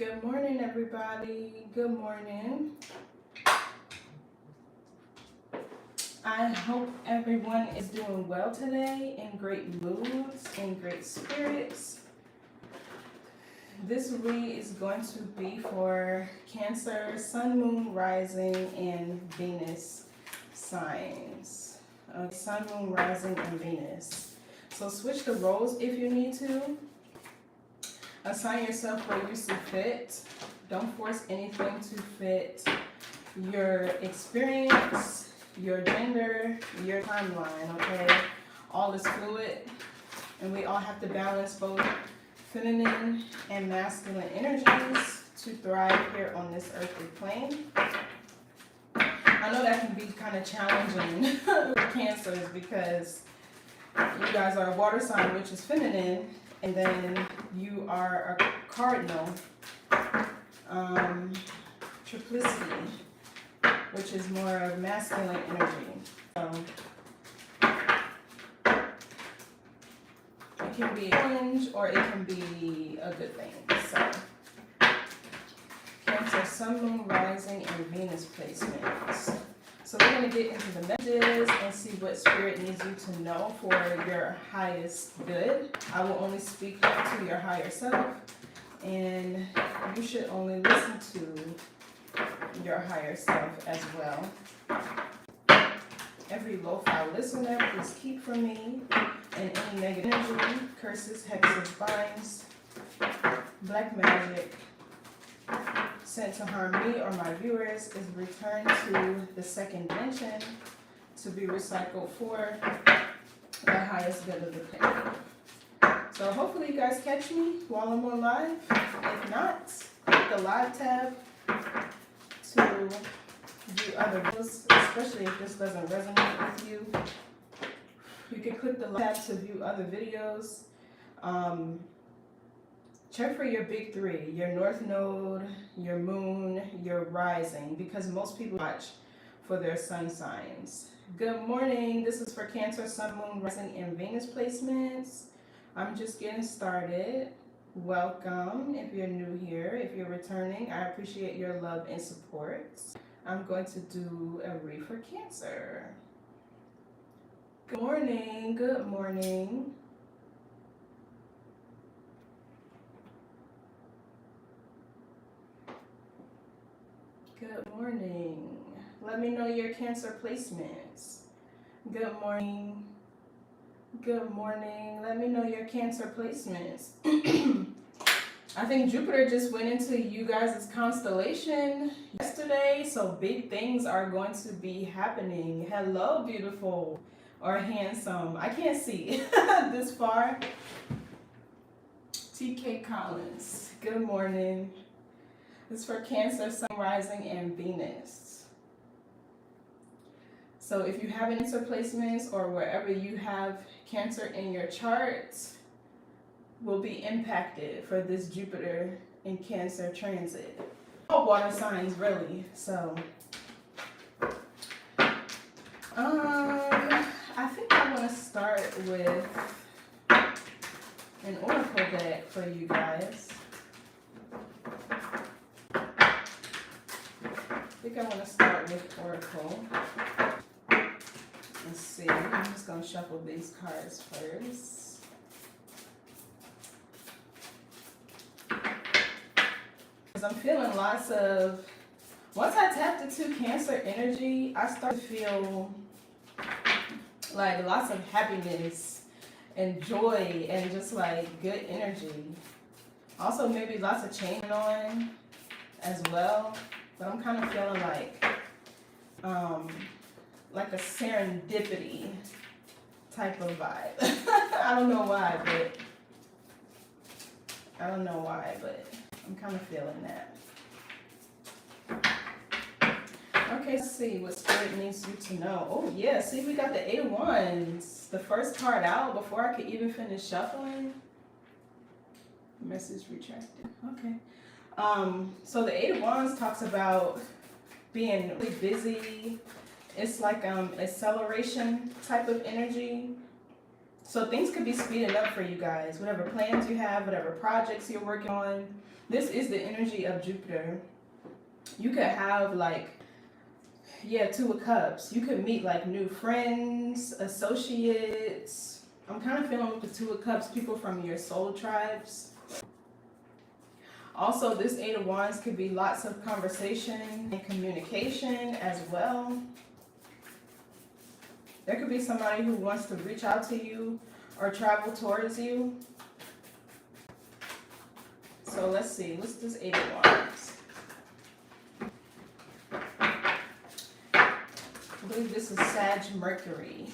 Good morning, everybody. Good morning. I hope everyone is doing well today, in great moods, in great spirits. This read is going to be for Cancer, Sun, Moon, Rising, and Venus signs. Sun, Moon, Rising, and Venus. So switch the roles if you need to. Assign yourself where you see fit. Don't force anything to fit your experience, your gender, your timeline, okay? All is fluid, and we all have to balance both feminine and masculine energies to thrive here on this earthly plane. I know that can be kind of challenging for Cancers because you guys are a water sign, which is feminine, and then you are a cardinal, triplicity, which is more of masculine energy. So it can be a challenge or it can be a good thing. So Cancer, Sun, Moon, Rising, and Venus placements. So we're going to get into the messages and see what Spirit needs you to know for your highest good. I will only speak to your higher self, and you should only listen to your higher self as well. Every lo-fi listener, please keep from me and any negative energy, curses, hexes, binds, black magic sent to harm me or my viewers is returned to the second dimension to be recycled for the highest good of the planet. So hopefully you guys catch me while I'm on live. If not, click the live tab to view other videos, especially if this doesn't resonate with you. You can click the live tab to view other videos. Check for your big three, your north node, your moon, your rising, because most people watch for their sun signs. Good morning. This is for Cancer, Sun, Moon, Rising, and Venus placements. I'm just getting started. Welcome if you're new here. If you're returning, I appreciate your love and support. I'm going to do a read for Cancer. Good morning. Good morning. Good morning. Let me know your Cancer placements. Good morning. Good morning. Let me know your Cancer placements. I think Jupiter just went into you guys' constellation yesterday, so big things are going to be happening. Hello, beautiful or handsome. I can't see this far. TK Collins. Good morning. This is for Cancer, Sun, Rising, and Venus. So if you have Cancer placements or wherever you have Cancer in your charts, will be impacted for this Jupiter in Cancer transit. All water signs, really. So, I think I want to start with an oracle deck for you guys. I think I want to start with Oracle. Let's see. I'm just going to shuffle these cards first. Because I'm feeling lots of... Once I tapped into Cancer energy, I start to feel like lots of happiness and joy and just like good energy. Also maybe lots of change on as well. But I'm kind of feeling like a serendipity type of vibe. I don't know why, but I'm kind of feeling that. Okay, let's see what Spirit needs you to know. Oh yeah, see we got the Eight of Wands. The first card out before I could even finish shuffling. Message retracted. Okay. So the Eight of Wands talks about being really busy. It's like acceleration type of energy. So things could be speeding up for you guys. Whatever plans you have, whatever projects you're working on. This is the energy of Jupiter. You could have like, yeah, Two of Cups. You could meet like new friends, associates. I'm kind of feeling with the Two of Cups, people from your soul tribes. Also, this Eight of Wands could be lots of conversation and communication as well. There could be somebody who wants to reach out to you or travel towards you. So let's see, what's this Eight of Wands? I believe this is Sag Mercury.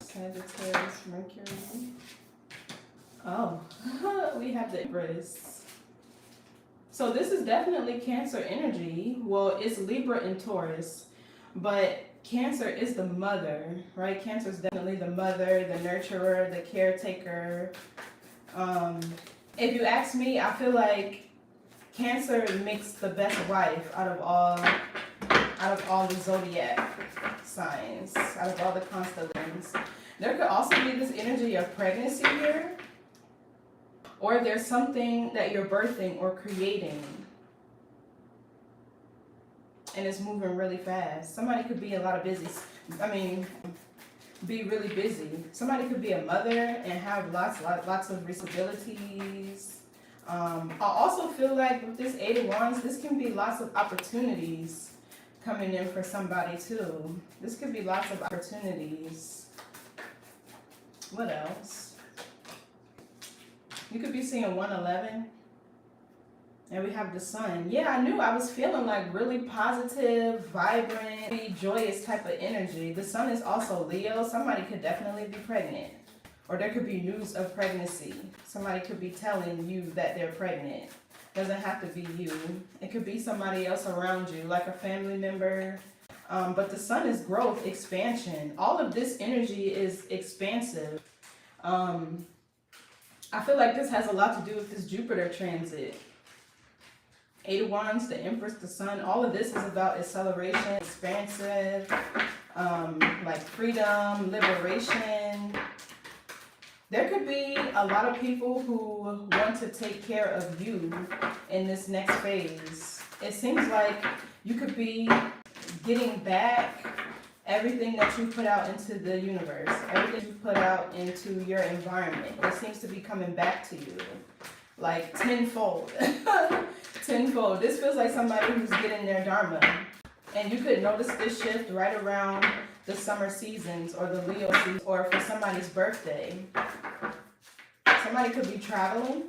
Sagittarius Mercury. Oh, we have the Empress. So this is definitely Cancer energy. Well, it's Libra and Taurus, but Cancer is the mother, right? Cancer is definitely the mother, the nurturer, the caretaker. If you ask me, I feel like Cancer makes the best wife out of all the zodiac signs, out of all the constellations. There could also be this energy of pregnancy here, or there's something that you're birthing or creating, and it's moving really fast. Somebody could be be really busy. Somebody could be a mother and have lots of responsibilities. I also feel like with this Eight of Wands, this can be lots of opportunities coming in for somebody too. This could be lots of opportunities. What else? You could be seeing 111. And we have the Sun. Yeah, I knew I was feeling like really positive, vibrant, really joyous type of energy. The Sun is also Leo. Somebody could definitely be pregnant. Or there could be news of pregnancy. Somebody could be telling you that they're pregnant. Doesn't have to be you. It could be somebody else around you, like a family member. But the Sun is growth, expansion. All of this energy is expansive. I feel like this has a lot to do with this Jupiter transit. Eight of Wands, the Empress, the Sun, all of this is about acceleration, expansive, like freedom, liberation. There could be a lot of people who want to take care of you in this next phase. It seems like you could be getting back everything that you put out into the universe, everything you put out into your environment. It seems to be coming back to you, like tenfold. Tenfold. This feels like somebody who's getting their dharma. And you could notice this shift right around the summer seasons or the Leo season, or for somebody's birthday. Somebody could be traveling.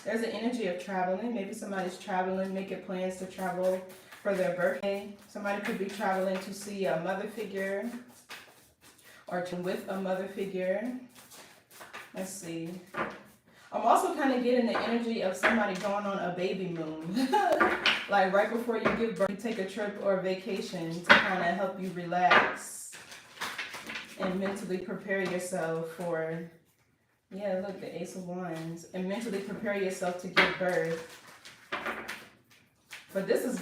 There's an energy of traveling. Maybe somebody's traveling, making plans to travel for their birthday. Somebody could be traveling to see a mother figure or with a mother figure. Let's see. I'm also kind of getting the energy of somebody going on a baby moon. Like right before you give birth, you take a trip or a vacation to kind of help you relax and mentally prepare yourself for, yeah, look, the Ace of Wands, and mentally prepare yourself to give birth. But this is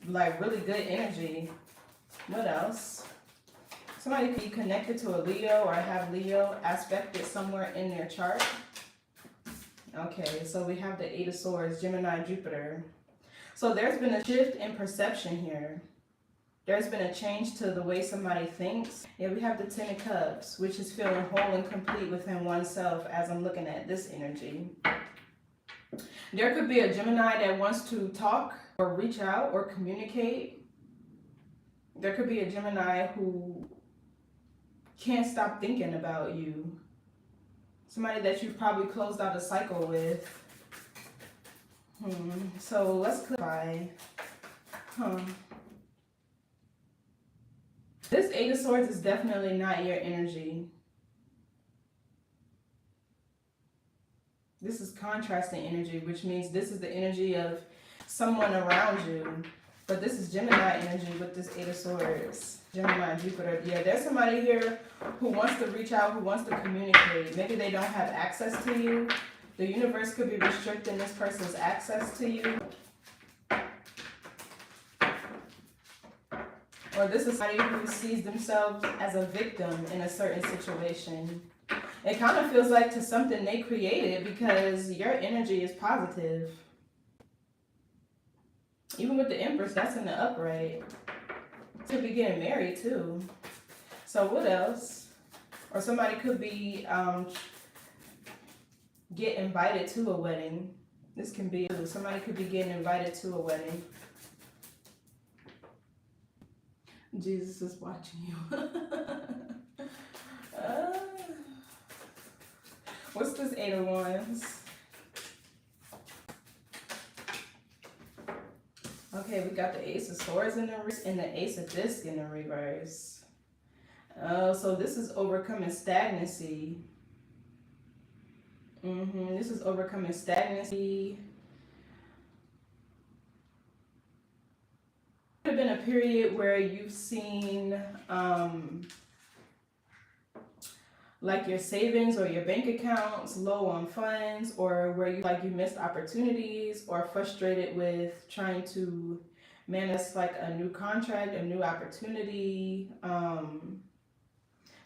like really good energy. What else? Somebody could be connected to a Leo or have Leo aspected somewhere in their chart. Okay, so we have the Eight of Swords, Gemini, Jupiter. So there's been a shift in perception here. There's been a change to the way somebody thinks. Yeah, we have the Ten of Cups, which is feeling whole and complete within oneself as I'm looking at this energy. There could be a Gemini that wants to talk or reach out or communicate. There could be a Gemini who can't stop thinking about you. Somebody that you've probably closed out a cycle with. So let's clarify. This Eight of Swords is definitely not your energy. This is contrasting energy, which means this is the energy of someone around you. But this is Gemini energy with this Eight of Swords. Gemini, Jupiter. Yeah, there's somebody here who wants to reach out, who wants to communicate. Maybe they don't have access to you. The universe could be restricting this person's access to you. Or this is somebody who sees themselves as a victim in a certain situation. It kind of feels like to something they created because your energy is positive. Even with the Empress, that's in the upright. Could be getting married too. So what else? Or somebody could be get invited to a wedding. This can be somebody could be getting invited to a wedding. Jesus is watching you. What's this Eight of Wands? Okay, we got the Ace of Swords in the reverse and the Ace of Discs in the reverse. Oh, so this is overcoming stagnancy. This is overcoming stagnancy. Could have been a period where you've seen like your savings or your bank accounts low on funds, or where you missed opportunities or frustrated with trying to manage like a new contract, a new opportunity. The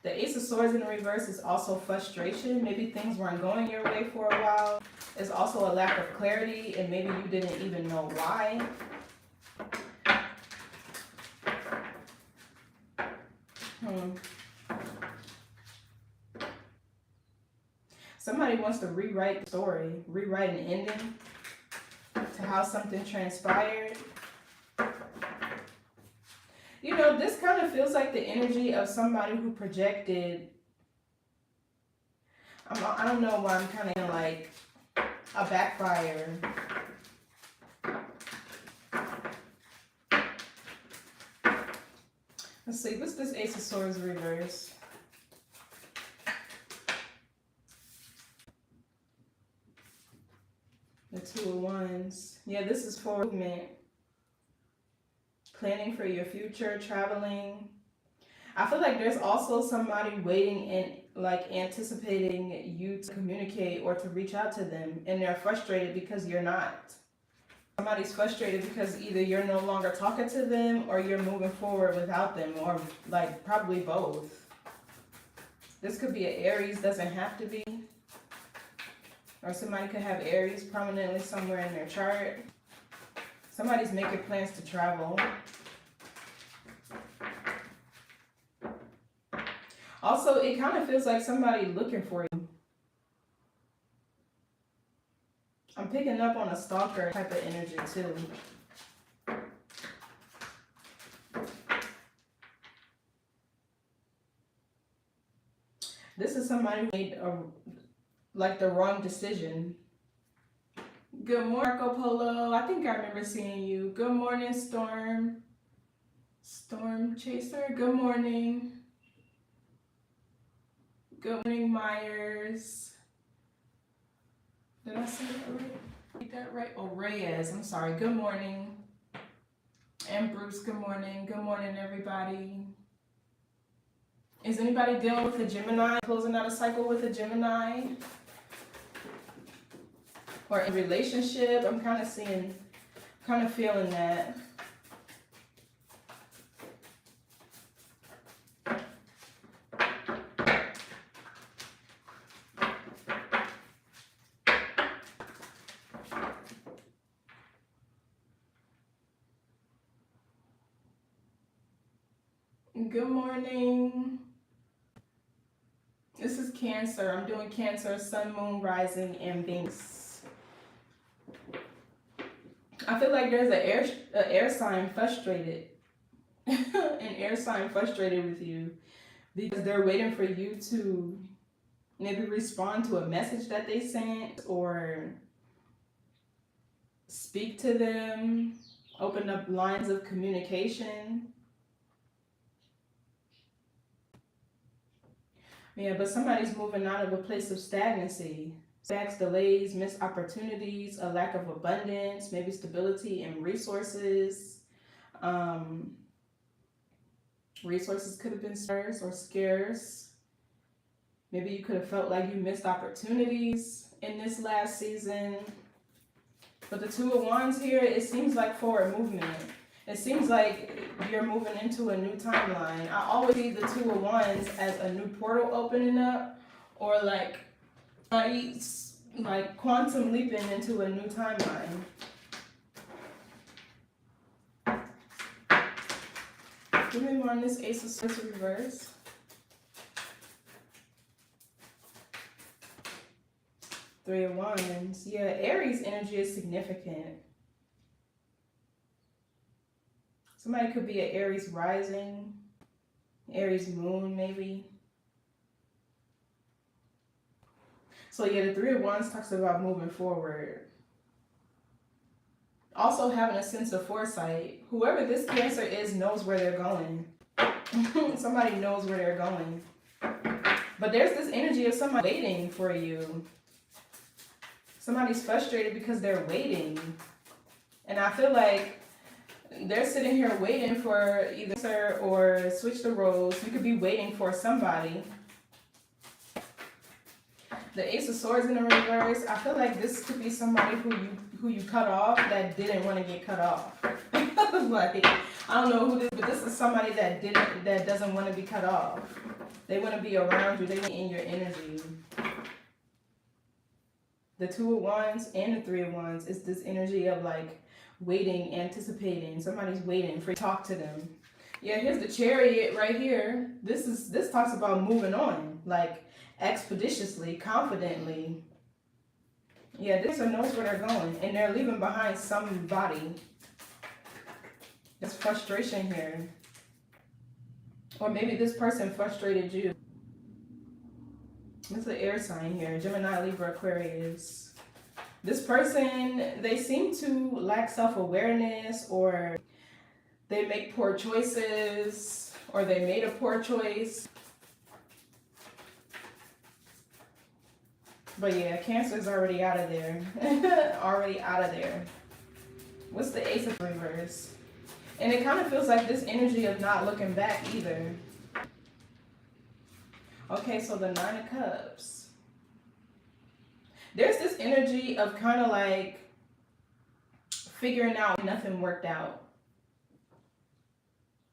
Ace of Swords in the reverse is also frustration. Maybe things weren't going your way for a while. It's also a lack of clarity, and maybe you didn't even know why. Somebody wants to rewrite the story, rewrite an ending to how something transpired. You know, this kind of feels like the energy of somebody who projected. I don't know why I'm kind of like a backfire. Let's see, what's this Ace of Swords reverse? The Two of Wands. Yeah, this is for movement. Planning for your future, traveling. I feel like there's also somebody waiting and like anticipating you to communicate or to reach out to them, and they're frustrated because you're not. Somebody's frustrated because either you're no longer talking to them or you're moving forward without them, or like probably both. This could be an Aries, doesn't have to be. Or somebody could have Aries prominently somewhere in their chart. Somebody's making plans to travel. Also, it kind of feels like somebody looking for you. I'm picking up on a stalker type of energy too. This is somebody who made the wrong decision. Good morning, Marco Polo. I think I remember seeing you. Good morning, Storm. Storm Chaser. Good morning. Good morning, Myers. Did I say that right? Read that right? Oh, Reyes. I'm sorry. Good morning. And Bruce, good morning. Good morning, everybody. Is anybody dealing with a Gemini? Closing out a cycle with a Gemini? Or in a relationship? I'm kind of feeling that. Good morning. This is Cancer. I'm doing Cancer, Sun, Moon, Rising, and Venus. I feel like there's an air sign frustrated. An air sign frustrated with you because they're waiting for you to maybe respond to a message that they sent, or speak to them, open up lines of communication. Yeah, but somebody's moving out of a place of stagnancy. Setbacks, delays, missed opportunities, a lack of abundance, maybe stability and resources. Resources could have been scarce or scarce. Maybe you could have felt like you missed opportunities in this last season. But the Two of Wands here, it seems like forward movement. It seems like you're moving into a new timeline. I always see the Two of Wands as a new portal opening up, or like quantum leaping into a new timeline. Give me more on this Ace of Swords reverse. Three of Wands. Yeah, Aries energy is significant. Somebody could be an Aries rising, Aries moon maybe. So yeah, the Three of Wands talks about moving forward. Also having a sense of foresight. Whoever this Cancer is knows where they're going. Somebody knows where they're going. But there's this energy of somebody waiting for you. Somebody's frustrated because they're waiting. And I feel like they're sitting here waiting for either or switch the roles. You could be waiting for somebody. The Ace of Swords in the reverse. I feel like this could be somebody who you cut off that didn't want to get cut off. Like, I don't know who this, but this is somebody that doesn't want to be cut off. They want to be around you. They want in your energy. The Two of Wands and the Three of Wands is this energy of like waiting, anticipating. Somebody's waiting for you to talk to them. Yeah, here's the Chariot right here. This talks about moving on, like expeditiously, confidently. Yeah, this person knows where they're going, and they're leaving behind somebody. There's frustration here. Or maybe this person frustrated you. It's an air sign here. Gemini, Libra, Aquarius. This person, they seem to lack self-awareness, or they make poor choices, or they made a poor choice. But yeah, Cancer's already out of there. Already out of there. What's the Ace of Reverse? And it kind of feels like this energy of not looking back either. Okay, so the Nine of Cups. There's this energy of kind of like figuring out nothing worked out.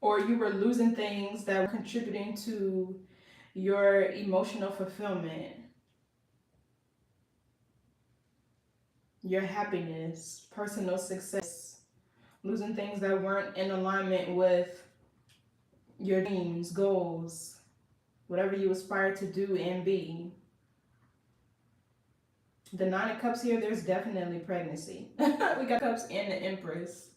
Or you were losing things that were contributing to your emotional fulfillment. Your happiness, personal success. Losing things that weren't in alignment with your dreams, goals, whatever you aspire to do and be. The Nine of Cups here, there's definitely pregnancy. We got Cups and the Empress.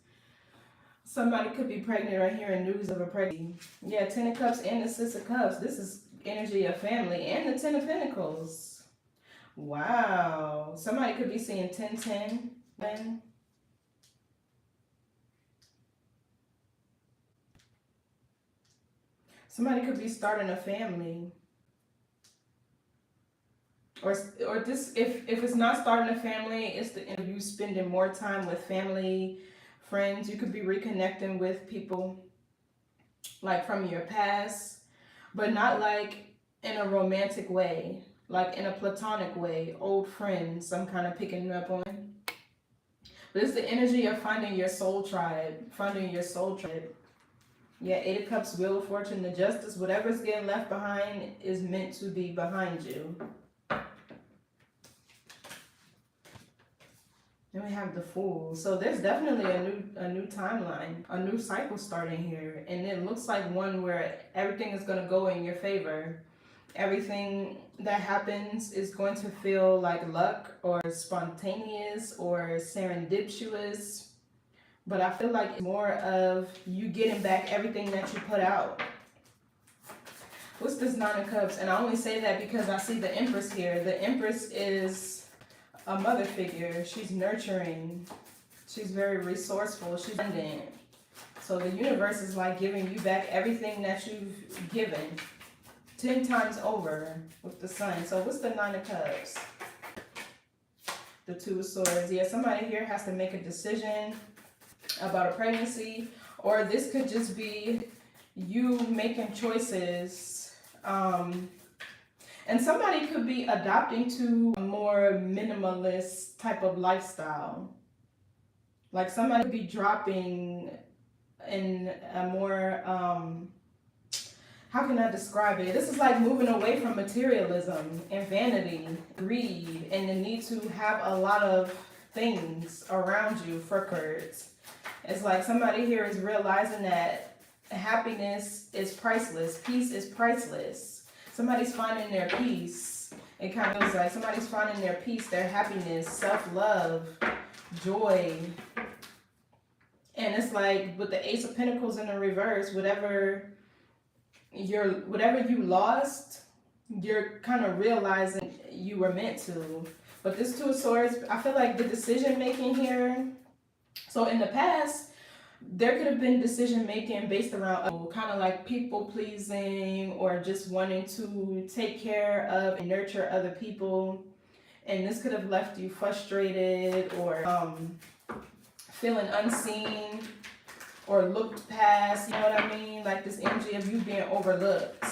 Somebody could be pregnant right here and news of a pregnancy. Yeah, Ten of Cups and the Six of Cups. This is energy of family. And the Ten of Pentacles. Wow. Somebody could be seeing 10-10. Somebody could be starting a family. Or this, if it's not starting a family, it's the you spending more time with family, friends. You could be reconnecting with people like from your past, but not like in a romantic way, like in a platonic way, old friends, I'm kind of picking up on. But it's the energy of finding your soul tribe, finding your soul tribe. Yeah, Eight of Cups, Wheel of Fortune, the Justice, whatever's getting left behind is meant to be behind you. Then we have the Fool. So there's definitely a new timeline, a new cycle starting here. And it looks like one where everything is going to go in your favor. Everything that happens is going to feel like luck or spontaneous or serendipitous. But I feel like it's more of you getting back everything that you put out. What's this Nine of Cups? And I only say that because I see the Empress here. The Empress is a mother figure. She's nurturing. She's very resourceful. She's abundant. So the universe is like giving you back everything that you've given 10 times over with the Sun. So what's the Nine of Cups? The Two of Swords. Yeah, somebody here has to make a decision about a pregnancy, or this could just be you making choices. And somebody could be adopting to a more minimalist type of lifestyle. Like somebody could be dropping in a more how can I describe it? This is like moving away from materialism and vanity, greed, and the need to have a lot of things around you for Kurds. It's like somebody here is realizing that happiness is priceless, peace is priceless. Somebody's finding their peace. It kind of feels like somebody's finding their peace, their happiness, self-love, joy. And it's like with the Ace of Pentacles in the reverse, whatever you lost, you're kind of realizing you were meant to. But this Two of Swords, I feel like the decision making here. So in the past, there could have been decision making based around kind of like people pleasing or just wanting to take care of and nurture other people. And this could have left you frustrated or feeling unseen or looked past, you know what I mean? Like this energy of you being overlooked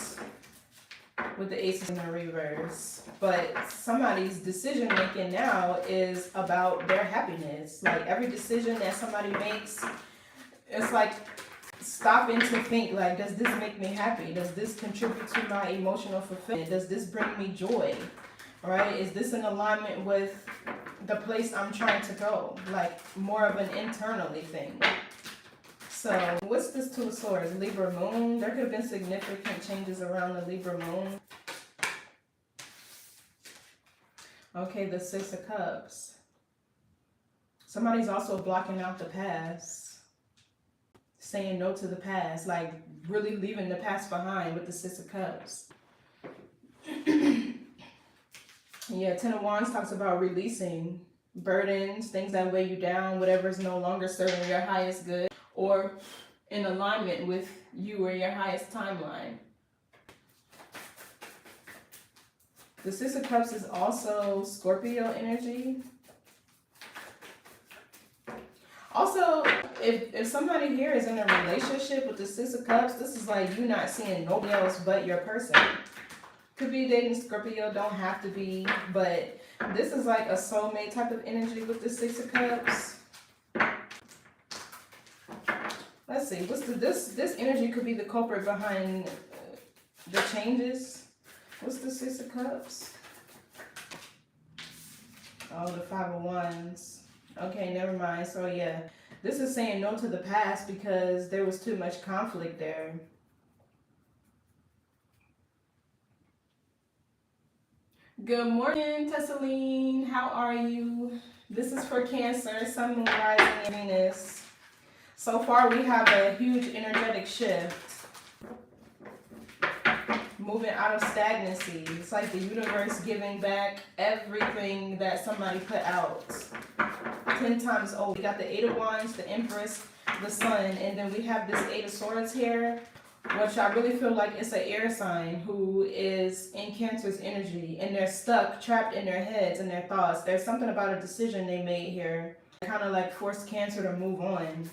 with the aces in the reverse. But somebody's decision making now is about their happiness. Like every decision that somebody makes, it's like stopping to think, like, does this make me happy? Does this contribute to my emotional fulfillment? Does this bring me joy? Right? Is this in alignment with the place I'm trying to go? Like more of an internally thing. So what's this Two of Swords? Libra moon. There could have been significant changes around the Libra moon. Okay, the Six of Cups. Somebody's also blocking out the past. Saying no to the past. Like really leaving the past behind with the Six of Cups. Yeah, Ten of Wands talks about releasing burdens, things that weigh you down, whatever is no longer serving your highest good or in alignment with you or your highest timeline. The Six of Cups is also Scorpio energy. Also, if somebody here is in a relationship with the Six of Cups, this is like you not seeing nobody else but your person. Could be dating Scorpio, don't have to be, but this is like a soulmate type of energy with the Six of Cups. Let's see, what's this energy could be the culprit behind the changes. What's the Six of Cups? Oh, the Five of Wands. Okay, never mind. So yeah, this is saying no to the past because there was too much conflict there. Good morning, Tessaline. How are you? This is for Cancer, Sun, Moon, Rising, and Venus. So far, we have a huge energetic shift. Moving out of stagnancy. It's like the universe giving back everything that somebody put out. 10 times over. We got the Eight of Wands, the Empress, the Sun, and then we have this Eight of Swords here, which I really feel like it's an air sign who is in Cancer's energy, and they're stuck, trapped in their heads and their thoughts. There's something about a decision they made here, kind of like forced Cancer to move on.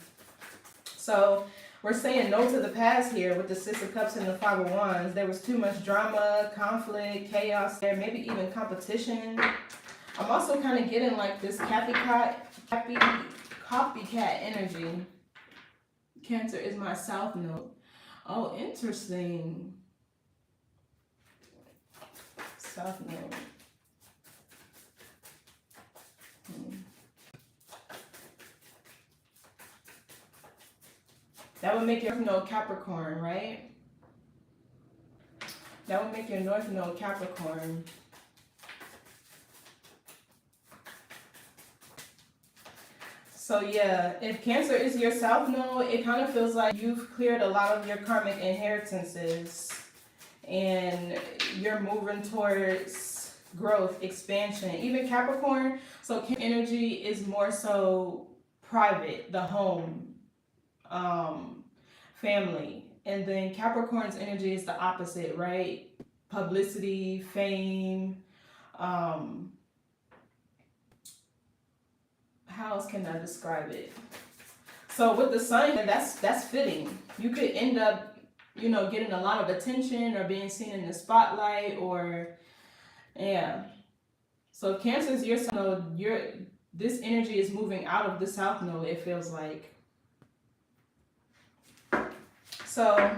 So we're saying no to the past here with the Six of Cups and the Five of Wands. There was too much drama, conflict, chaos there, maybe even competition. I'm also kind of getting like this copycat energy. Cancer is my South Node. Oh, interesting. South Node. That would make your North Node Capricorn, right? That would make your North Node Capricorn. So yeah, if Cancer is your South Node, it kind of feels like you've cleared a lot of your karmic inheritances and you're moving towards growth, expansion. Even Capricorn, so energy is more so private, the home, family. And then Capricorn's energy is the opposite, right? Publicity, fame, how else can I describe it? So with the Sun, that's fitting. You could end up, getting a lot of attention or being seen in the spotlight, or yeah. So if Cancer is your South Node, this energy is moving out of the South Node, it feels like. So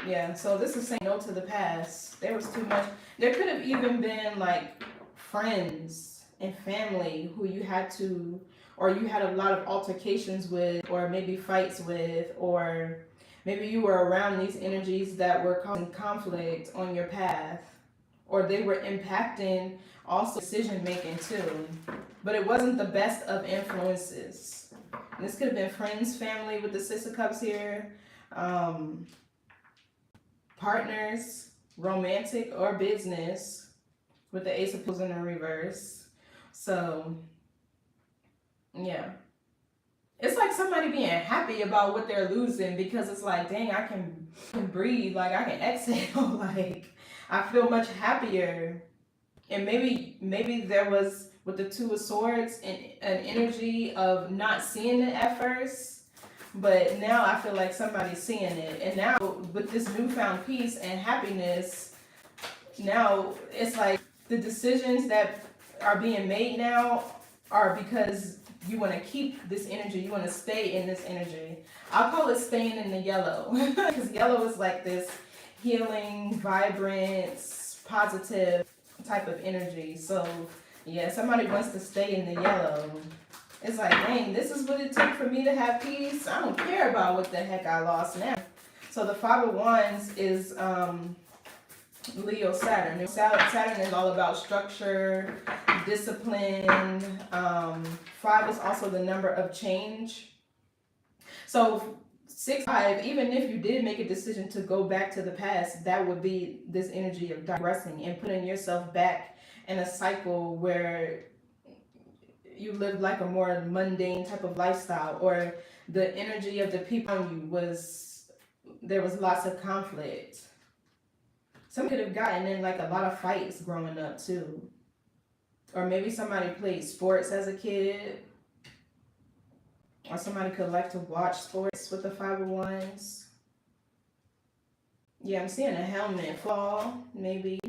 yeah, so this is saying no to the past. There was too much. There could have even been like friends and family who you had to, or you had a lot of altercations with, or maybe fights with, or maybe you were around these energies that were causing conflict on your path, or they were impacting also decision making too. But it wasn't the best of influences. This could have been friends, family with the Six of Cups here. Partners, romantic or business, with the Ace of Pentacles in the reverse. So, yeah. It's like somebody being happy about what they're losing because it's like, dang, I can breathe, like I can exhale, like I feel much happier. And maybe there was with the Two of Swords an energy of not seeing it at first. But now I feel like somebody's seeing it. And now with this newfound peace and happiness, now it's like the decisions that are being made now are because you want to keep this energy, you want to stay in this energy. I'll call it staying in the yellow because yellow is like this healing, vibrant, positive type of energy. So yeah, somebody wants to stay in the yellow. It's like, dang, this is what it took for me to have peace. I don't care about what the heck I lost now. So the Five of Wands is Leo Saturn. Saturn is all about structure, discipline. Five is also the number of change. So 6, 5, even if you did make a decision to go back to the past, that would be this energy of digressing and putting yourself back in a cycle where you lived like a more mundane type of lifestyle, or the energy of the people around you was, there was lots of conflict. Some could have gotten in like a lot of fights growing up too. Or maybe somebody played sports as a kid. Or somebody could like to watch sports with the Five of Wands. Yeah, I'm seeing a helmet fall, maybe.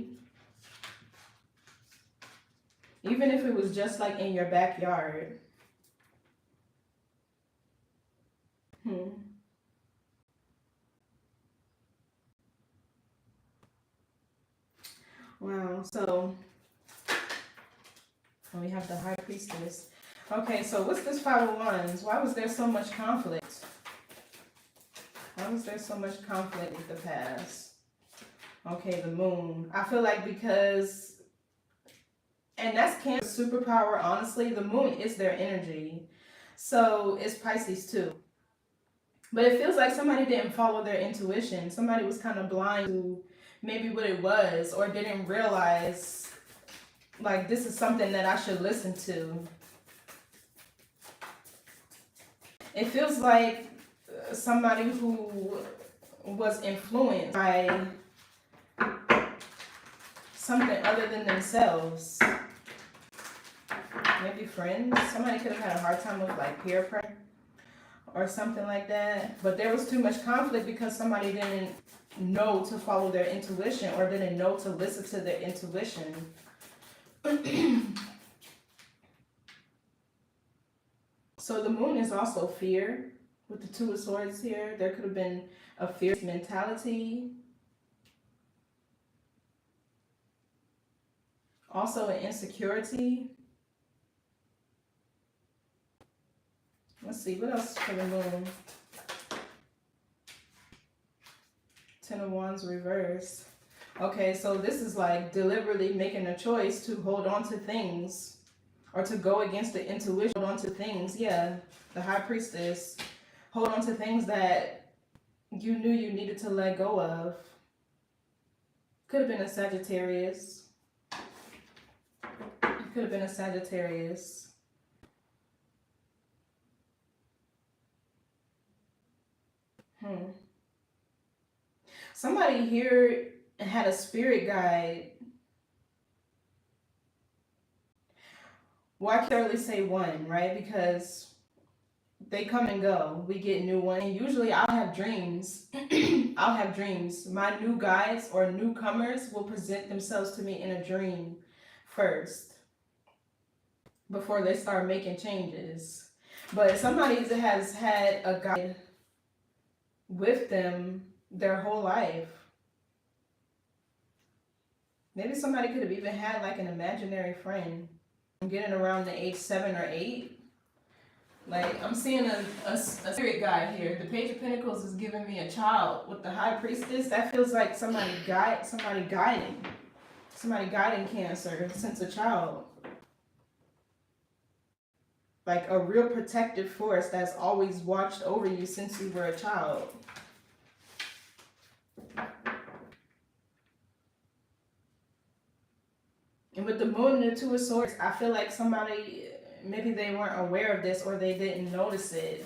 Even if it was just like in your backyard. Wow, so we have the High Priestess. Okay, so what's this Five of Wands? Why was there so much conflict? Why was there so much conflict with the past? Okay, the Moon. I feel like because, and that's Cancer's superpower, honestly, the Moon is their energy. So it's Pisces too. But it feels like somebody didn't follow their intuition. Somebody was kind of blind to maybe what it was, or didn't realize like this is something that I should listen to. It feels like somebody who was influenced by something other than themselves. Maybe friends. Somebody could have had a hard time with like peer pressure or something like that. But there was too much conflict because somebody didn't know to follow their intuition, or didn't know to listen to their intuition. So the Moon is also fear. With the Two of Swords here, there could have been a fierce mentality. Also an insecurity. Let's see, what else for the Moon? Ten of Wands reverse. Okay, so this is like deliberately making a choice to hold on to things, or to go against the intuition, hold on to things. Yeah, the High Priestess. Hold on to things that you knew you needed to let go of. Could have been a Sagittarius. It could have been a Sagittarius. Somebody here had a spirit guide. Well, I can't really say one, right? Because they come and go. We get new ones. And usually I'll have dreams. I'll have dreams. My new guides or newcomers will present themselves to me in a dream first. before they start making changes. But somebody that has had a guide with them their whole life. Maybe somebody could have even had like an imaginary friend. Getting around the age 7 or 8. Like, I'm seeing a spirit guide here. The Page of Pentacles is giving me a child with the High Priestess. That feels like somebody guiding Cancer since a child. Like a real protective force that's always watched over you since you were a child. And with the Moon and the Two of Swords, I feel like somebody, maybe they weren't aware of this or they didn't notice it.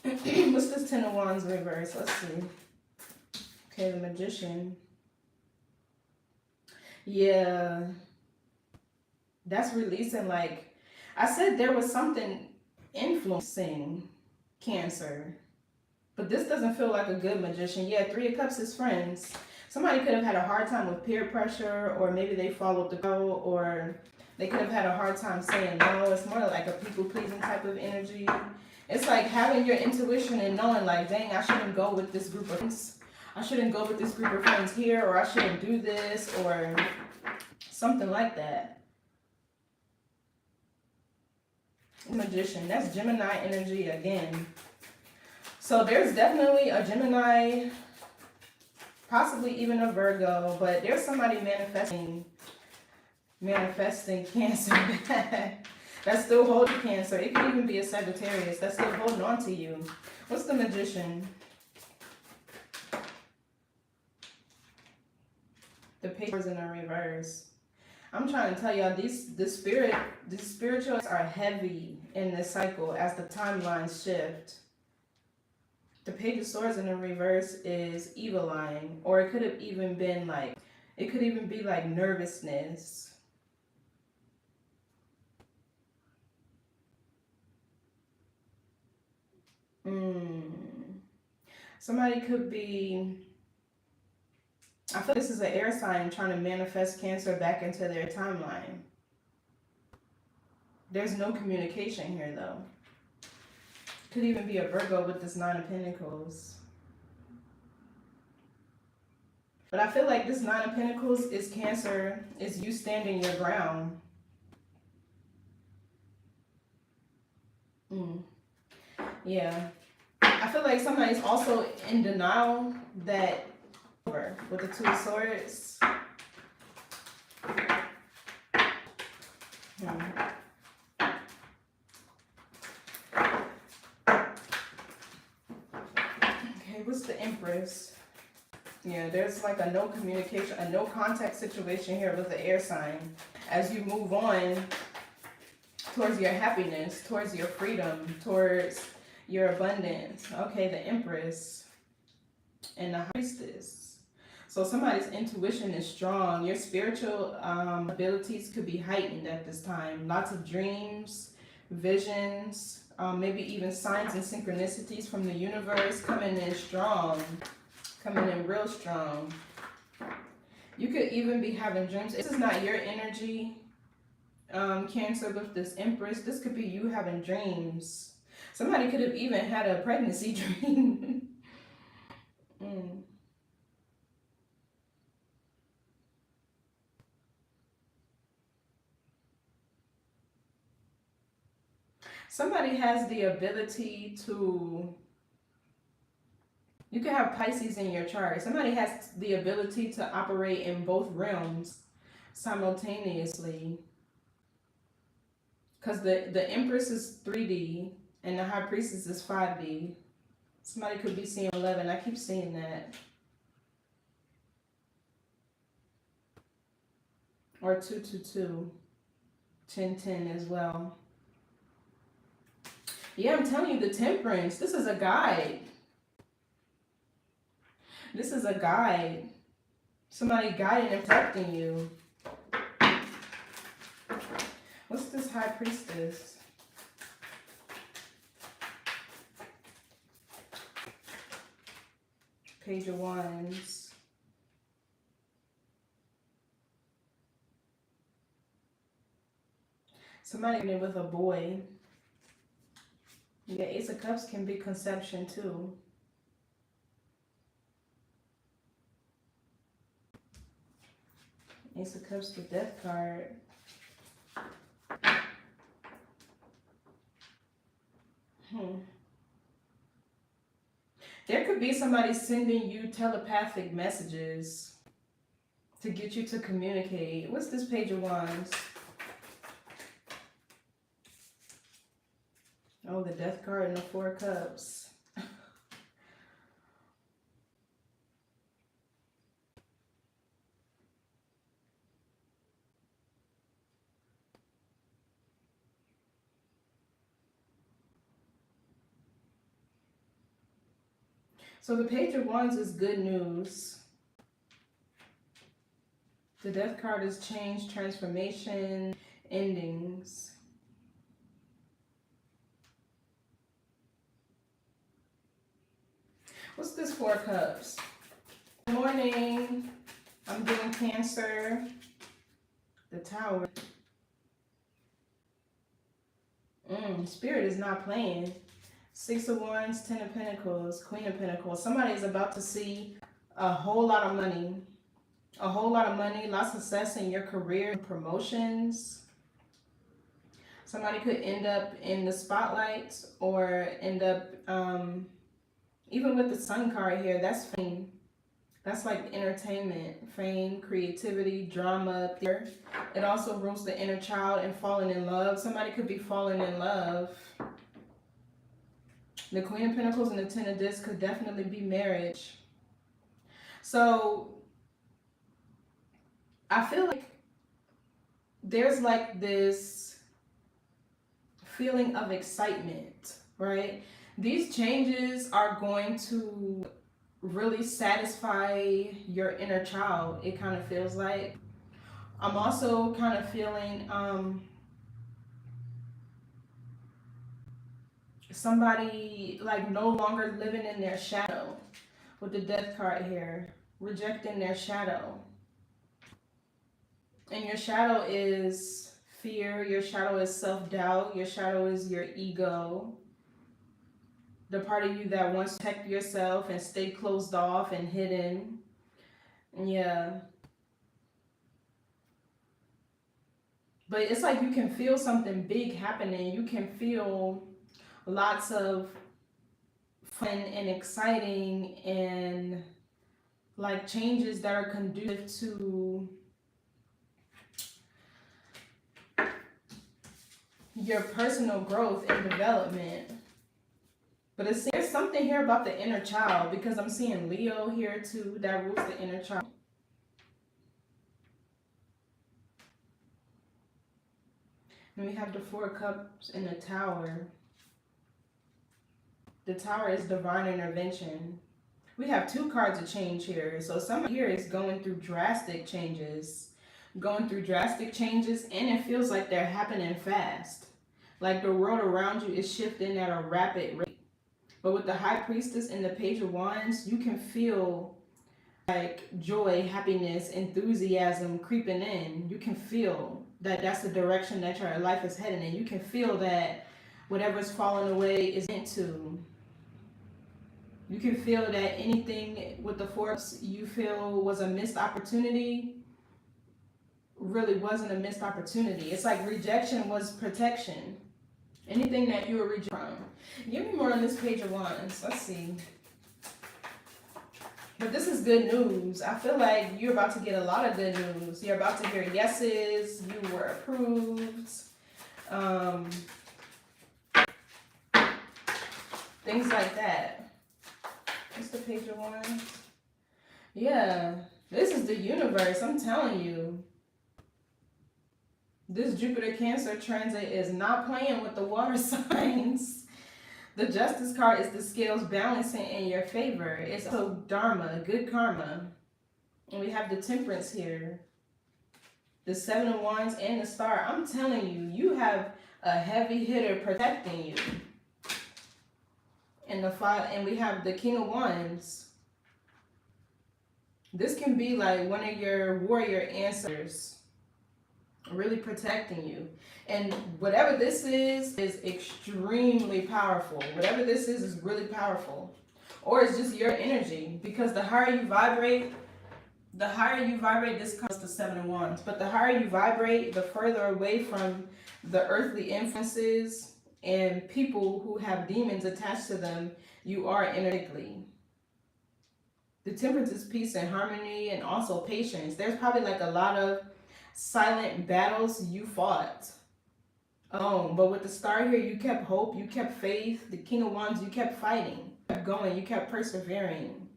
What's this Ten of Wands reverse? Let's see. Okay, the Magician. Yeah. That's releasing, like, I said there was something influencing Cancer. But this doesn't feel like a good magician. Yeah, Three of Cups is friends. Somebody could have had a hard time with peer pressure, or maybe they followed the go, or they could have had a hard time saying no. It's more like a people-pleasing type of energy. It's like having your intuition and knowing like, dang, I shouldn't go with this group of friends. I shouldn't go with this group of friends here, or I shouldn't do this, or something like that. Magician, that's Gemini energy again. So there's definitely a Gemini, possibly even a Virgo, but there's somebody manifesting Cancer that's still holding Cancer. It could even be a Sagittarius that's still holding on to you. What's the Magician? The papers in a reverse. I'm trying to tell y'all, the spirituals are heavy in this cycle as the timelines shift. The Page of Swords in the reverse is evil lying, or it could have even been like, it could even be like nervousness. Somebody could be, I feel this is an air sign trying to manifest Cancer back into their timeline. There's no communication here though. Could even be a Virgo with this Nine of Pentacles. But I feel like this Nine of Pentacles is Cancer, is you standing your ground. Yeah. I feel like somebody's also in denial that with the Two of Swords. Okay, what's the Empress? Yeah, there's like a no communication, a no contact situation here with the air sign. As you move on towards your happiness, towards your freedom, towards your abundance. Okay, the Empress and the High Priestess. So somebody's intuition is strong. Your spiritual abilities could be heightened at this time. Lots of dreams, visions, maybe even signs and synchronicities from the universe coming in strong, coming in real strong. You could even be having dreams. This is not your energy, Cancer, with this Empress. This could be you having dreams. Somebody could have even had a pregnancy dream. Somebody has the ability to, you could have Pisces in your chart. Somebody has the ability to operate in both realms simultaneously. Because the Empress is 3D and the High Priestess is 5D. Somebody could be seeing 11. I keep seeing that. Or 222. 1010 as well. Yeah, I'm telling you, the Temperance. This is a guide. This is a guide. Somebody guiding and protecting you. What's this High Priestess? Page of Wands. Somebody pregnant with a boy. Yeah, Ace of Cups can be conception too. Ace of Cups, the Death card. There could be somebody sending you telepathic messages to get you to communicate. What's this Page of Wands? Oh, the Death card and the Four of Cups. So the Page of Wands is good news. The Death card is change, transformation, endings. What's this Four of Cups? Good morning. I'm doing Cancer. The Tower. Spirit is not playing. Six of Wands, Ten of Pentacles, Queen of Pentacles. Somebody is about to see a whole lot of money. A whole lot of money, lots of success in your career, promotions. Somebody could end up in the spotlight or end up, even with the Sun card here, that's fame. That's like entertainment, fame, creativity, drama, theater. It also rules the inner child and falling in love. Somebody could be falling in love. The Queen of Pentacles and the Ten of Discs could definitely be marriage. So I feel like there's like this feeling of excitement, right? These changes are going to really satisfy your inner child, it kind of feels like. I'm also kind of feeling somebody like no longer living in their shadow with the Death card here, rejecting their shadow. And your shadow is fear, your shadow is self-doubt, your shadow is your ego. The part of you that wants to protect yourself and stay closed off and hidden. Yeah. But it's like you can feel something big happening. You can feel lots of fun and exciting and like changes that are conducive to your personal growth and development. But there's something here about the inner child, because I'm seeing Leo here too, that rules the inner child. And we have the Four of Cups in the Tower. The Tower is divine intervention. We have two cards of change here. So somebody here is going through drastic changes. And it feels like they're happening fast. Like the world around you is shifting at a rapid rate. But with the High Priestess and the Page of Wands, you can feel like joy, happiness, enthusiasm creeping in. You can feel that that's the direction that your life is heading in. You can feel that whatever's falling away is meant to. You can feel that anything with the Four you feel was a missed opportunity really wasn't a missed opportunity. It's like rejection was protection. Anything that you were rejected from. Give me more on this Page of Wands. Let's see. But this is good news. I feel like you're about to get a lot of good news. You're about to hear yeses. You were approved. Things like that. What's the Page of Wands? Yeah. This is the universe. I'm telling you. This Jupiter Cancer transit is not playing with the water signs. The Justice card is the scales balancing in your favor. It's also Dharma, good karma. And we have the Temperance here. The Seven of Wands and the Star. I'm telling you, you have a heavy hitter protecting you. And we have the King of Wands. This can be like one of your warrior ancestors. really protecting you. And whatever this is extremely powerful. Whatever this is really powerful. Or it's just your energy, because the higher you vibrate, this comes to Seven of Wands, but the higher you vibrate, the further away from the earthly influences and people who have demons attached to them you are energetically. The Temperance is peace and harmony and also patience. There's probably like a lot of silent battles you fought alone, but with the Star here, you kept hope, you kept faith. The King of Wands, you kept fighting, you kept going, you kept persevering.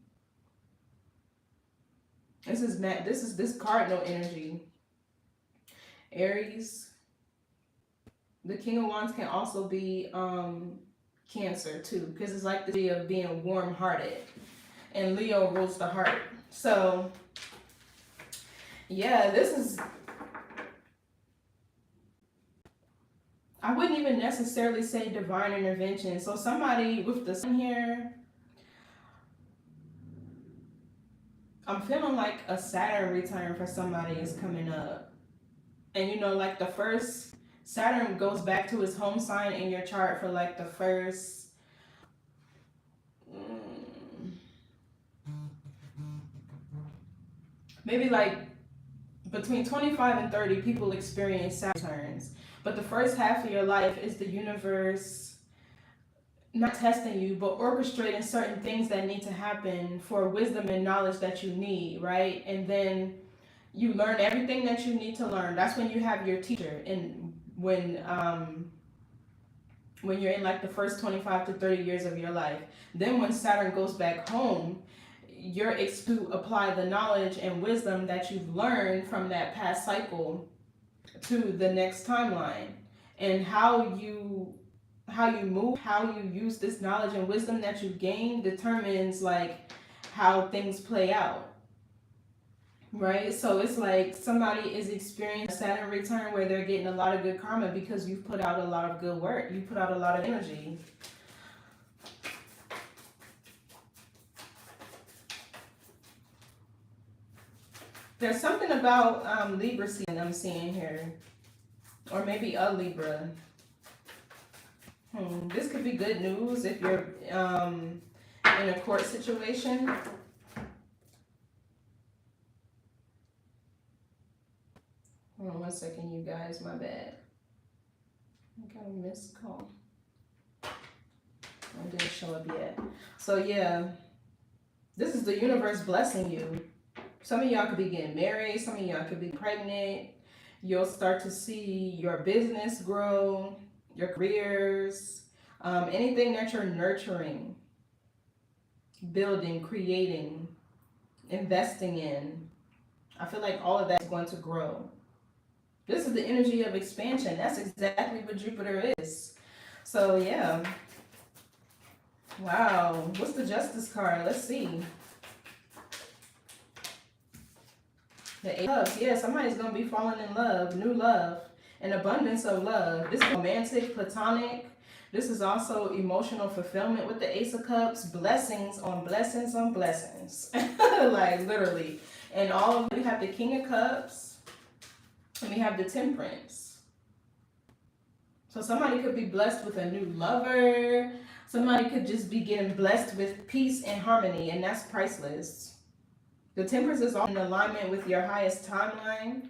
This is this cardinal energy. Aries. The King of Wands can also be Cancer too, because it's like the idea of being warm-hearted, and Leo rules the heart. So yeah, this is, I wouldn't even necessarily say divine intervention. So somebody with the sun here, I'm feeling like a Saturn return for somebody is coming up. And you know, like the first, Saturn goes back to his home sign in your chart for like the first, maybe like between 25 and 30 people experience Saturn returns. But the first half of your life is the universe not testing you, but orchestrating certain things that need to happen for wisdom and knowledge that you need, right? And then you learn everything that you need to learn. That's when you have your teacher. And when you're in like the first 25 to 30 years of your life. Then when Saturn goes back home, you're to apply the knowledge and wisdom that you've learned from that past cycle to the next timeline. And how you move, how you use this knowledge and wisdom that you've gained determines like how things play out. Right? So it's like somebody is experiencing a Saturn return where they're getting a lot of good karma because you've put out a lot of good work. You put out a lot of energy. There's something about Libra season I'm seeing here. Or maybe a Libra. This could be good news if you're in a court situation. Hold on 1 second, you guys. My bad. I got a missed call. It didn't show up yet. So yeah, this is the universe blessing you. Some of y'all could be getting married. Some of y'all could be pregnant. You'll start to see your business grow, your careers, anything that you're nurturing, building, creating, investing in. I feel like all of that is going to grow. This is the energy of expansion. That's exactly what Jupiter is. So yeah. Wow. What's the Justice card? Let's see. The Eight of Cups. Yeah, somebody's going to be falling in love. New love. An abundance of love. This is romantic, platonic. This is also emotional fulfillment with the Ace of Cups. Blessings on blessings on blessings. Like literally. And all of we have the King of Cups. And we have the Temperance. So somebody could be blessed with a new lover. Somebody could just be getting blessed with peace and harmony, and that's priceless. The Temperance is all in alignment with your highest timeline,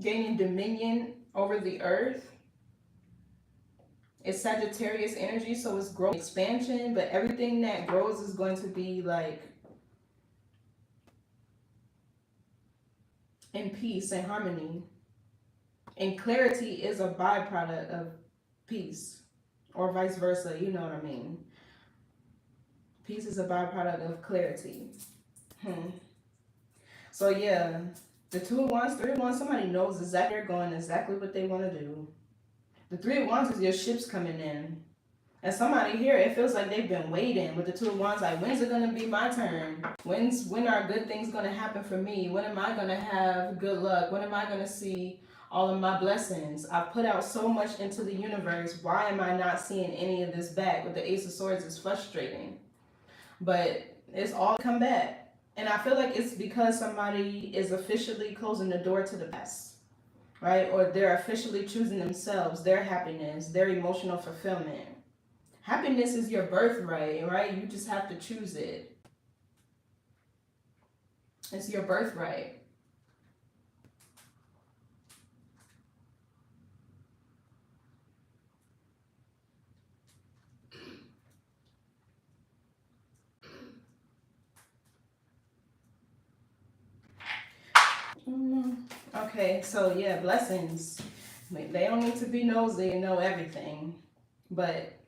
gaining dominion over the earth. It's Sagittarius energy, so it's growth, expansion, but everything that grows is going to be like in peace and harmony. And clarity is a byproduct of peace, or vice versa, you know what I mean. Peace is a byproduct of clarity. So yeah, the Two of Wands, Three of Wands, somebody knows exactly where they're going, exactly what they want to do. The Three of Wands is your ships coming in. And somebody here, it feels like they've been waiting with the Two of Wands, like, when's it going to be my turn? When are good things going to happen for me? When am I going to have good luck? When am I going to see all of my blessings? I've put out so much into the universe. Why am I not seeing any of this back? With the Ace of Swords, it's frustrating. But it's all come back. And I feel like it's because somebody is officially closing the door to the past. right? Or they're officially choosing themselves, their happiness, their emotional fulfillment. Happiness is your birthright, right? You just have to choose it. It's your birthright. Okay, so yeah, blessings. They don't need to be nosy and know everything. But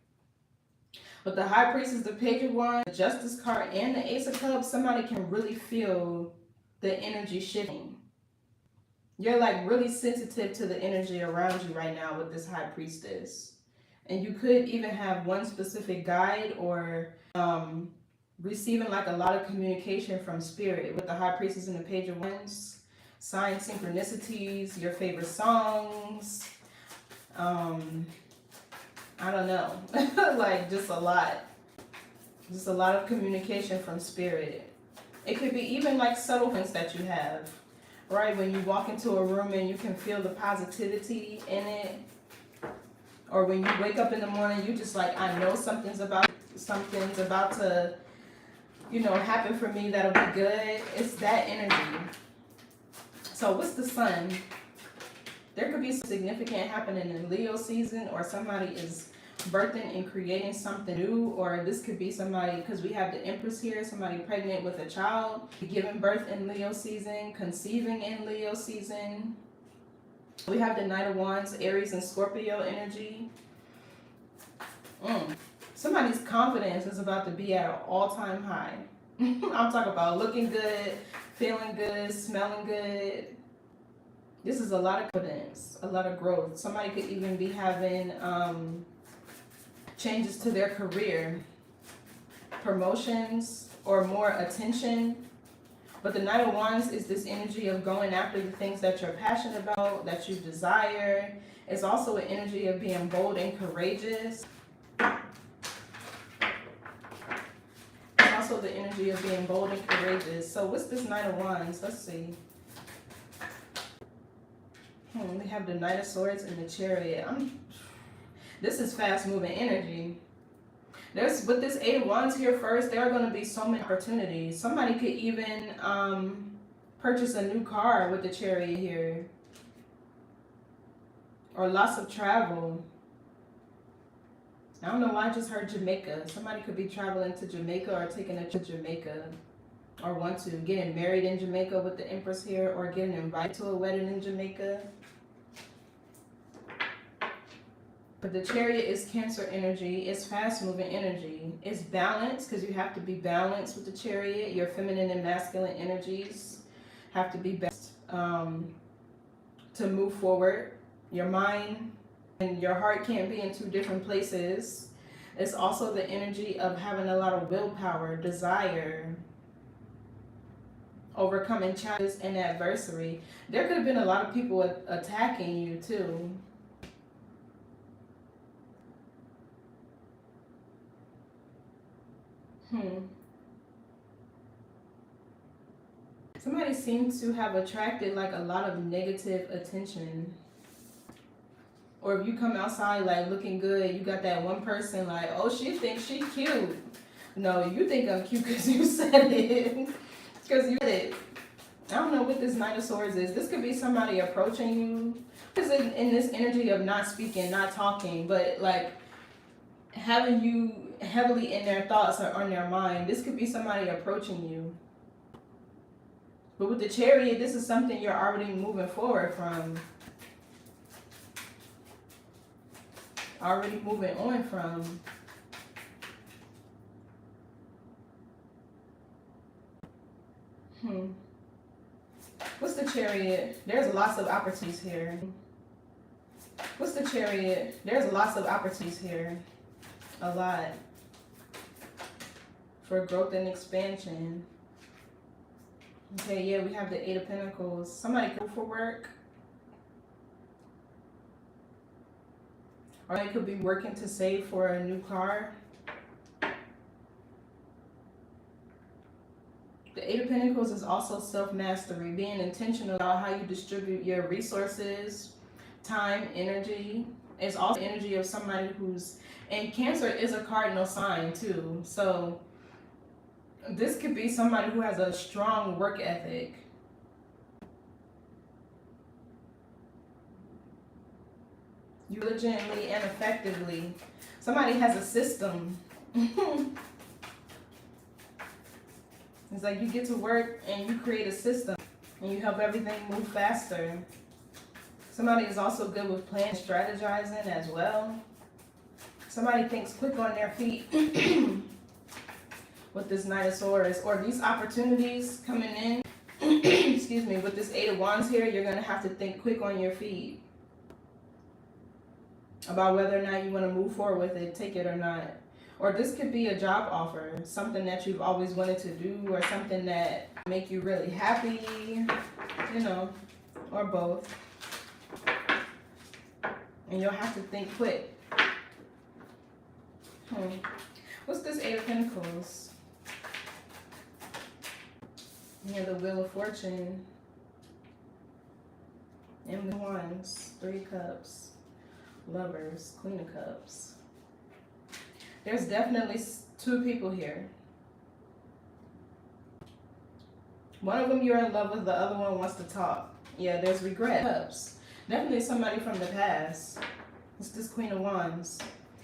with the High Priestess, the Page of Wands, the Justice card, and the Ace of Cups, somebody can really feel the energy shifting. You're like really sensitive to the energy around you right now with this High Priestess. And you could even have one specific guide or receiving like a lot of communication from spirit with the High Priestess and the Page of Wands. Sign synchronicities, your favorite songs. I don't know. Like just a lot. Just a lot of communication from spirit. It could be even like subtle things that you have, right? When you walk into a room and you can feel the positivity in it. Or when you wake up in the morning, you just like, I know something's about to, happen for me that'll be good. It's that energy. So what's the sun? There could be something significant happening in Leo season, or somebody is birthing and creating something new, or this could be somebody, because we have the Empress here, somebody pregnant with a child, giving birth in Leo season, conceiving in Leo season. We have the Knight of Wands, Aries and Scorpio energy. Somebody's confidence is about to be at an all-time high. I'm talking about looking good, feeling good, smelling good. This is a lot of confidence, a lot of growth. Somebody could even be having changes to their career, promotions, or more attention. But the Knight of Wands is this energy of going after the things that you're passionate about, that you desire. It's also an energy of being bold and courageous. It's also the energy of being bold and courageous. So what's this Knight of Wands? Let's see. We have the Knight of Swords and the Chariot. This is fast moving energy. With this Eight of Wands here first, there are going to be so many opportunities. Somebody could even purchase a new car with the Chariot here. Or lots of travel. I don't know why I just heard Jamaica. Somebody could be traveling to Jamaica or taking a trip to Jamaica. Or want to getting married in Jamaica with the Empress here, or getting invited to a wedding in Jamaica. But the Chariot is Cancer energy. It's fast moving energy. It's balanced, because you have to be balanced with the Chariot. Your feminine and masculine energies have to be balanced to move forward. Your mind and your heart can't be in two different places. It's also the energy of having a lot of willpower, desire, overcoming challenges and adversity. There could have been a lot of people attacking you too. Somebody seems to have attracted like a lot of negative attention. Or if you come outside like looking good, you got that one person like, oh, she thinks she's cute. No, you think I'm cute because you said it. Because you said it. I don't know what this Knight of Swords is. This could be somebody approaching you. Because in this energy of not speaking, not talking, but like having you heavily in their thoughts or on their mind. This could be somebody approaching you. But with the Chariot, this is something you're already moving forward from. Already moving on from. What's the Chariot? There's lots of opportunities here. What's the Chariot? There's lots of opportunities here. A lot. For growth and expansion. Okay, yeah, we have the Eight of Pentacles. Somebody go for work. Or they could be working to save for a new car. The Eight of Pentacles is also self-mastery, being intentional about how you distribute your resources, time, energy. It's also energy of somebody who's, and Cancer is a cardinal sign too. So this could be somebody who has a strong work ethic. You diligently and effectively. Somebody has a system. It's like you get to work and you create a system and you help everything move faster. Somebody is also good with planning, strategizing as well. Somebody thinks quick on their feet with this Knight of Swords, or these opportunities coming in. Excuse me, with this Eight of Wands here, you're going to have to think quick on your feet about whether or not you want to move forward with it, take it or not. Or this could be a job offer, something that you've always wanted to do, or something that make you really happy, you know, or both. And you'll have to think quick. What's this Eight of Pentacles? Yeah, the Wheel of Fortune. And the Wands, Three of Cups, Lovers, Queen of Cups. There's definitely two people here. One of them you're in love with, the other one wants to talk. Yeah, there's regret. Cups. Definitely somebody from the past. It's this Queen of Wands.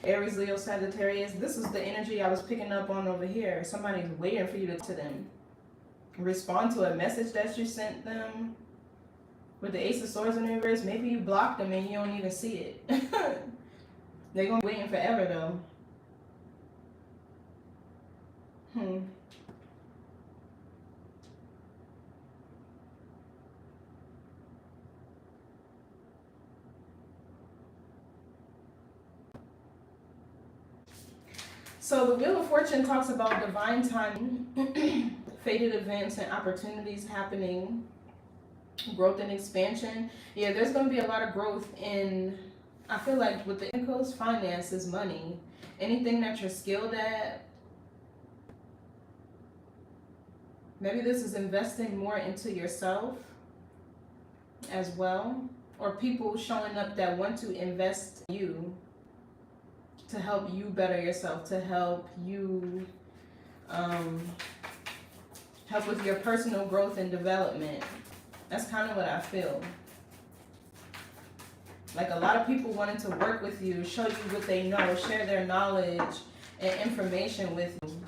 Aries, Leo, Sagittarius. This is the energy I was picking up on over here. Somebody's waiting for you to them. Respond to a message that you sent them. With the Ace of Swords in reverse, maybe you blocked them and you don't even see it. They're going to be waiting forever though. So the Wheel of Fortune talks about divine timing, fated events and opportunities happening, growth and expansion. Yeah, there's going to be a lot of growth in, I feel like with the Pentacles, finances, money, anything that you're skilled at. Maybe this is investing more into yourself as well, or people showing up that want to invest in you to help you better yourself, to help you help with your personal growth and development. That's kind of what I feel. Like a lot of people wanting to work with you, show you what they know, share their knowledge and information with you.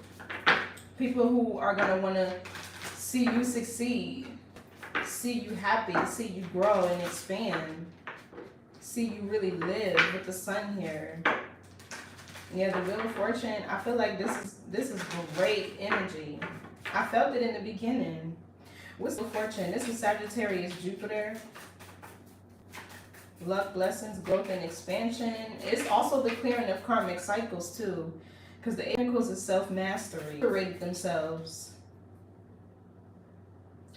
People who are going to want to see you succeed, see you happy, see you grow and expand, see you really live with the Sun here. Yeah, the Wheel of Fortune, I feel like this is great energy. I felt it in the beginning. What's the Fortune? This is Sagittarius, Jupiter. Luck, blessings, growth, and expansion. It's also the clearing of karmic cycles too, because the Eight of Pentacles is self-mastery. Liberated themselves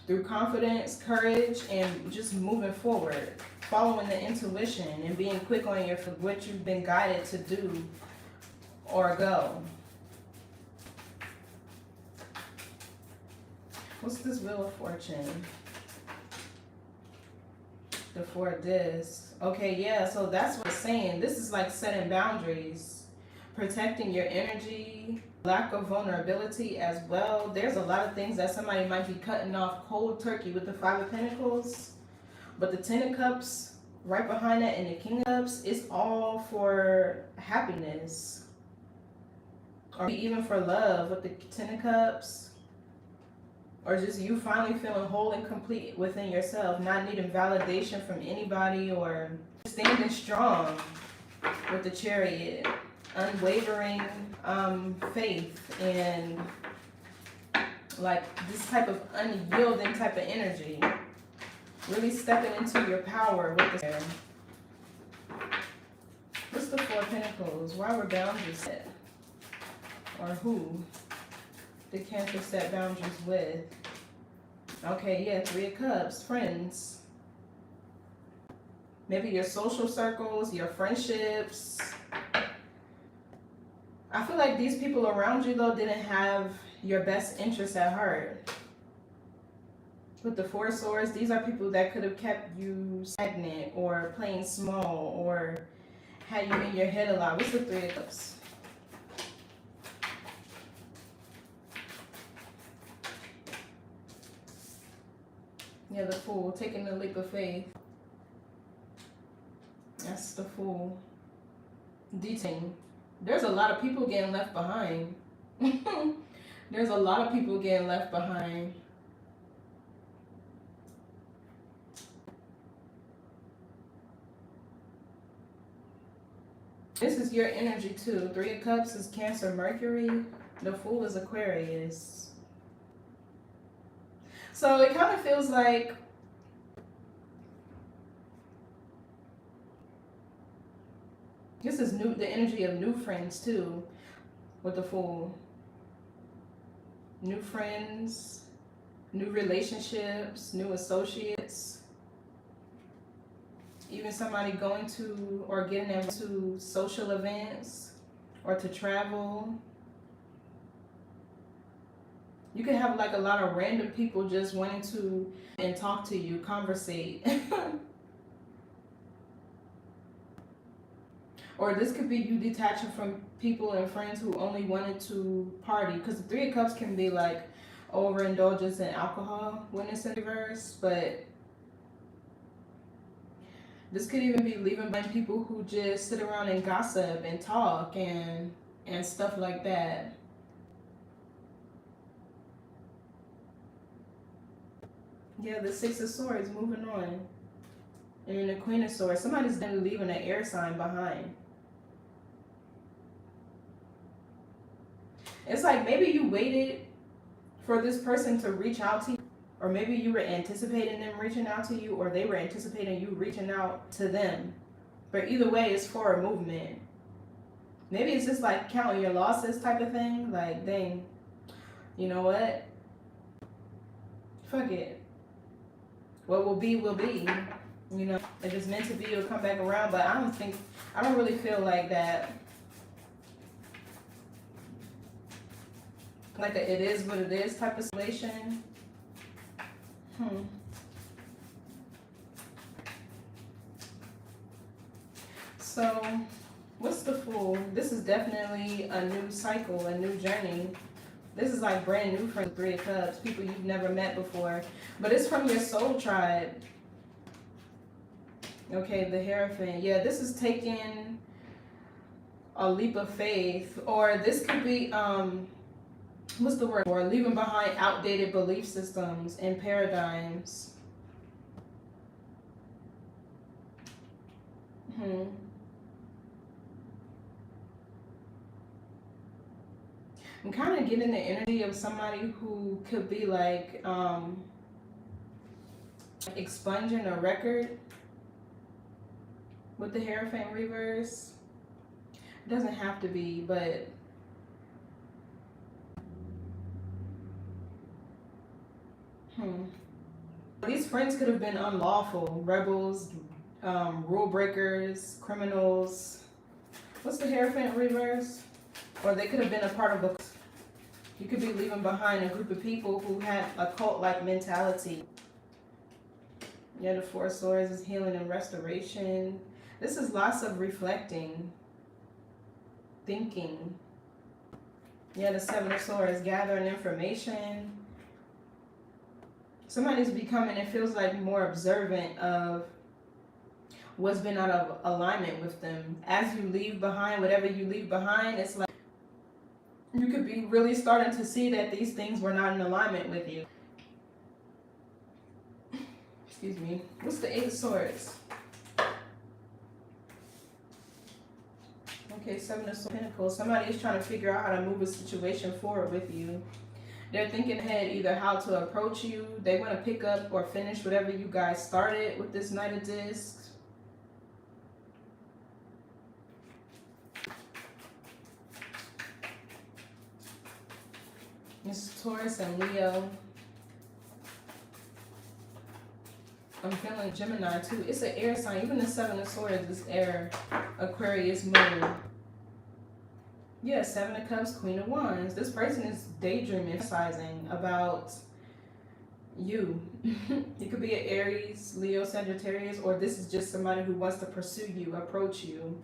through confidence, courage, and just moving forward, following the intuition and being quick on your what you've been guided to do or go. What's this Wheel of Fortune? The Four of Discs. Okay, yeah, so that's what it's saying. This is like setting boundaries, protecting your energy, lack of vulnerability as well. There's a lot of things that somebody might be cutting off cold turkey with the Five of Pentacles. But the Ten of Cups, right behind that, and the King of Cups, is all for happiness. Or even for love with the Ten of Cups. Or just you finally feeling whole and complete within yourself, not needing validation from anybody, or standing strong with the Chariot. Unwavering faith and like this type of unyielding type of energy. Really stepping into your power with this. What's the Four of Pentacles? Why were boundaries set? Or who did Cancer set boundaries with? Okay, yeah, Three of Cups, friends. Maybe your social circles, your friendships. I feel like these people around you though didn't have your best interests at heart. With the Four of Swords, these are people that could have kept you stagnant or playing small or had you in your head a lot. What's the Three of Cups? Yeah, the Fool, taking the leap of faith. That's the Fool. Detain. There's a lot of people getting left behind. There's a lot of people getting left behind. This is your energy too. Three of Cups is Cancer, Mercury. The Fool is Aquarius. So it kind of feels like this is new, the energy of new friends too, with the Fool. New friends, new relationships, new associates. Even somebody going to or getting them to social events or to travel. You can have like a lot of random people just wanting to and talk to you, conversate. Or this could be you detaching from people and friends who only wanted to party. Because the Three of Cups can be like overindulgence in alcohol when it's in reverse. But this could even be leaving behind people who just sit around and gossip and talk and stuff like that. Yeah, the Six of Swords, moving on. And then the Queen of Swords. Somebody's then leaving an air sign behind. It's like maybe you waited for this person to reach out to you, or maybe you were anticipating them reaching out to you, or they were anticipating you reaching out to them. But either way, it's for a movement. Maybe it's just like counting your losses type of thing. Like, dang, you know what? Fuck it. What will be, will be. You know, if it's meant to be, it'll come back around. But I don't really feel like that. Like a it is what it is type of situation. So, what's the Fool? This is definitely a new cycle, a new journey. This is like brand new from Three of Cups, people you've never met before. But it's from your soul tribe. Okay, the Hierophant. Yeah, this is taking a leap of faith. Or this could be, what's the word? Or leaving behind outdated belief systems and paradigms. I'm kind of getting the energy of somebody who could be like expunging a record with the Hierophant reverse. It doesn't have to be, but these friends could have been unlawful, rebels, rule breakers, criminals. What's the Hierophant reverse? Or they could have been a part of a. You could be leaving behind a group of people who had a cult-like mentality. Yeah, the Four of Swords is healing and restoration. This is lots of reflecting, thinking. Yeah, the Seven of Swords, gathering information. Somebody's becoming, it feels like, more observant of what's been out of alignment with them. As you leave behind, whatever you leave behind, it's like you could be really starting to see that these things were not in alignment with you. Excuse me. What's the Eight of Swords? Okay, Seven of Pentacles. Somebody is trying to figure out how to move a situation forward with you. They're thinking ahead either how to approach you. They want to pick up or finish whatever you guys started with this Knight of Discs. It's Taurus and Leo. I'm feeling Gemini too. It's an air sign. Even the Seven of Swords is air. Aquarius moon. Yeah, Seven of Cups, Queen of Wands. This person is daydreaming, fantasizing about you. You could be an Aries, Leo, Sagittarius, or this is just somebody who wants to pursue you, approach you.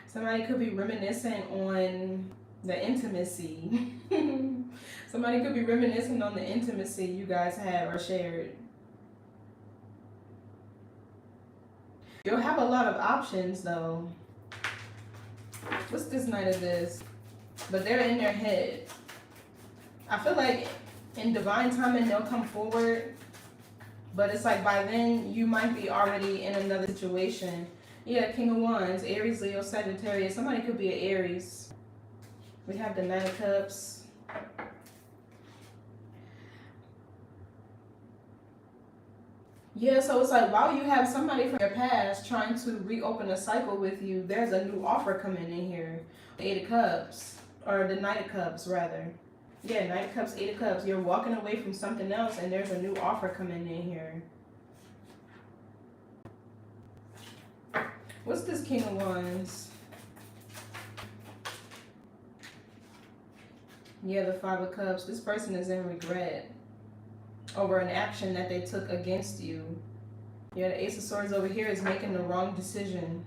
Somebody could be reminiscent on the intimacy. Somebody could be reminiscent on the intimacy you guys had or shared. You'll have a lot of options though. What's this Knight of this? But they're in their head. I feel like in divine timing they'll come forward, but it's like by then you might be already in another situation. Yeah, King of Wands, Aries, Leo, Sagittarius. Somebody could be an Aries. We have the Knight of Cups. Yeah, so it's like while you have somebody from your past trying to reopen a cycle with you, there's a new offer coming in here. Eight of Cups, or the Knight of Cups rather. Yeah, Knight of Cups, Eight of Cups. You're walking away from something else and there's a new offer coming in here. What's this King of Wands? Yeah, the Five of Cups. This person is in regret over an action that they took against you. Yeah, the Ace of Swords over here is making the wrong decision.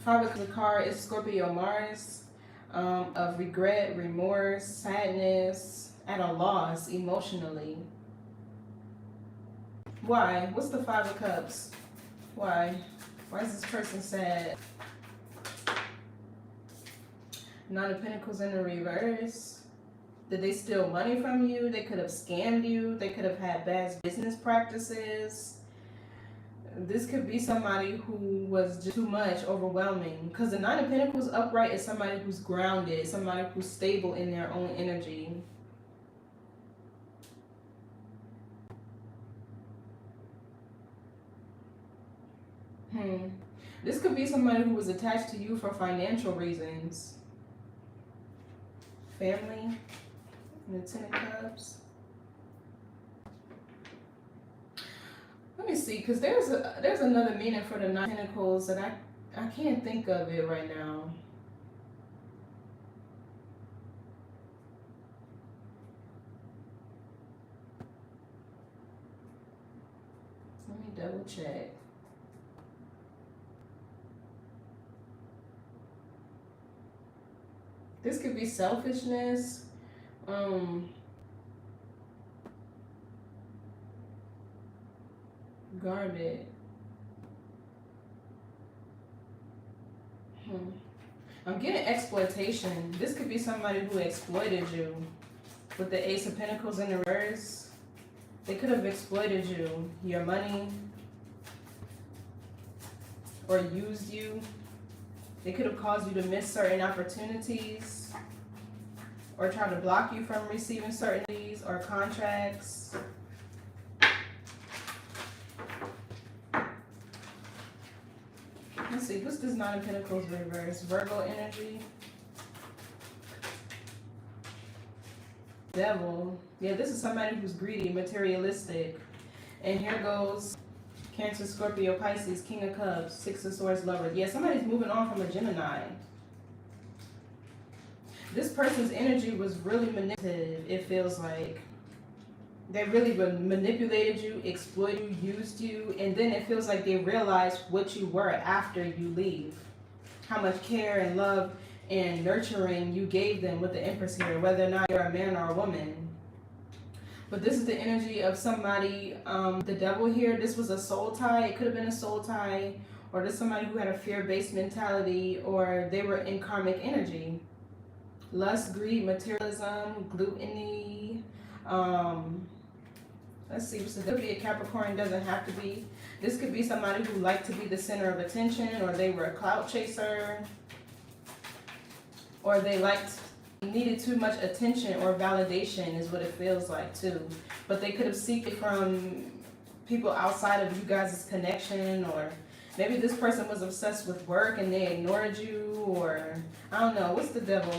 Five of Cups card is Scorpio Mars, of regret, remorse, sadness, at a loss emotionally. Why? What's the Five of Cups? Why? Why is this person sad? Nine of Pentacles in the reverse. Did they steal money from you? They could have scammed you. They could have had bad business practices. This could be somebody who was just too much, overwhelming. Because the Nine of Pentacles upright is somebody who's grounded, somebody who's stable in their own energy. This could be somebody who was attached to you for financial reasons. Family. And the Ten of Cups. Let me see, because there's another meaning for the Nine of Pentacles that I can't think of it right now. Let me double check. This could be selfishness. Guarded. I'm getting exploitation. This could be somebody who exploited you. With the Ace of Pentacles in the reverse, they could have exploited you, your money, or used you. They could have caused you to miss certain opportunities, or try to block you from receiving certain things or contracts. Let's see, what's this Nine of Pentacles reverse? Virgo energy. Devil. Yeah, this is somebody who's greedy, materialistic. And here goes Cancer, Scorpio, Pisces, King of Cups, Six of Swords, Lover. Yeah, somebody's moving on from a Gemini. This person's energy was really manipulative, it feels like. They really manipulated you, exploited you, used you, and then it feels like they realized what you were after you leave. How much care and love and nurturing you gave them with the Empress here, whether or not you're a man or a woman. But this is the energy of somebody, the Devil here, this was a soul tie. It could have been a soul tie, or this somebody who had a fear-based mentality, or they were in karmic energy. Lust, greed, materialism, gluttony. Let's see, so there could be a Capricorn, doesn't have to be. This could be somebody who liked to be the center of attention, or they were a clout chaser, or they needed too much attention or validation is what it feels like too. But they could have sought it from people outside of you guys' connection, or maybe this person was obsessed with work and they ignored you, or I don't know. What's the Devil?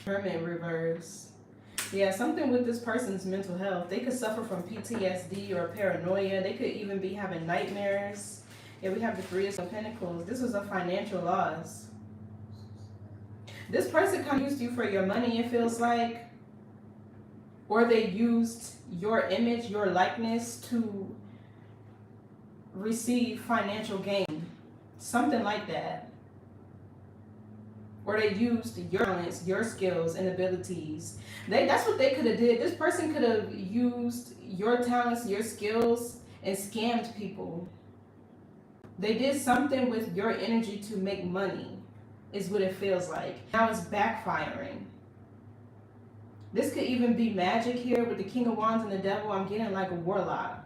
Hermit reverse. Yeah, something with this person's mental health. They could suffer from PTSD or paranoia. They could even be having nightmares. Yeah, we have the Three of Pentacles. This was a financial loss. This person kind of used you for your money, it feels like, or they used your image, your likeness to receive financial gain, something like that. Or they used your talents, your skills and abilities. That's what they could have did. This person could have used your talents, your skills, and scammed people. They did something with your energy to make money, is what it feels like. Now it's backfiring. This could even be magic here with the King of Wands and the Devil. I'm getting like a warlock.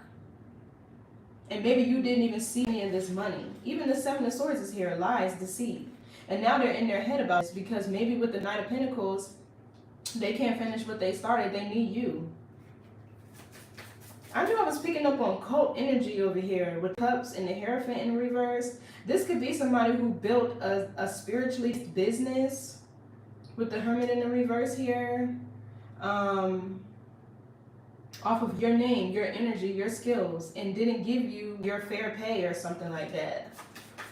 And maybe you didn't even see any of this money. Even the Seven of Swords is here, lies, deceit. And now they're in their head about this because maybe with the Knight of Pentacles, they can't finish what they started. They need you. I knew I was picking up on cult energy over here with Cups and the Hierophant in reverse. This could be somebody who built a spiritually business with the Hermit in the reverse here. Off of your name, your energy, your skills, and didn't give you your fair pay or something like that.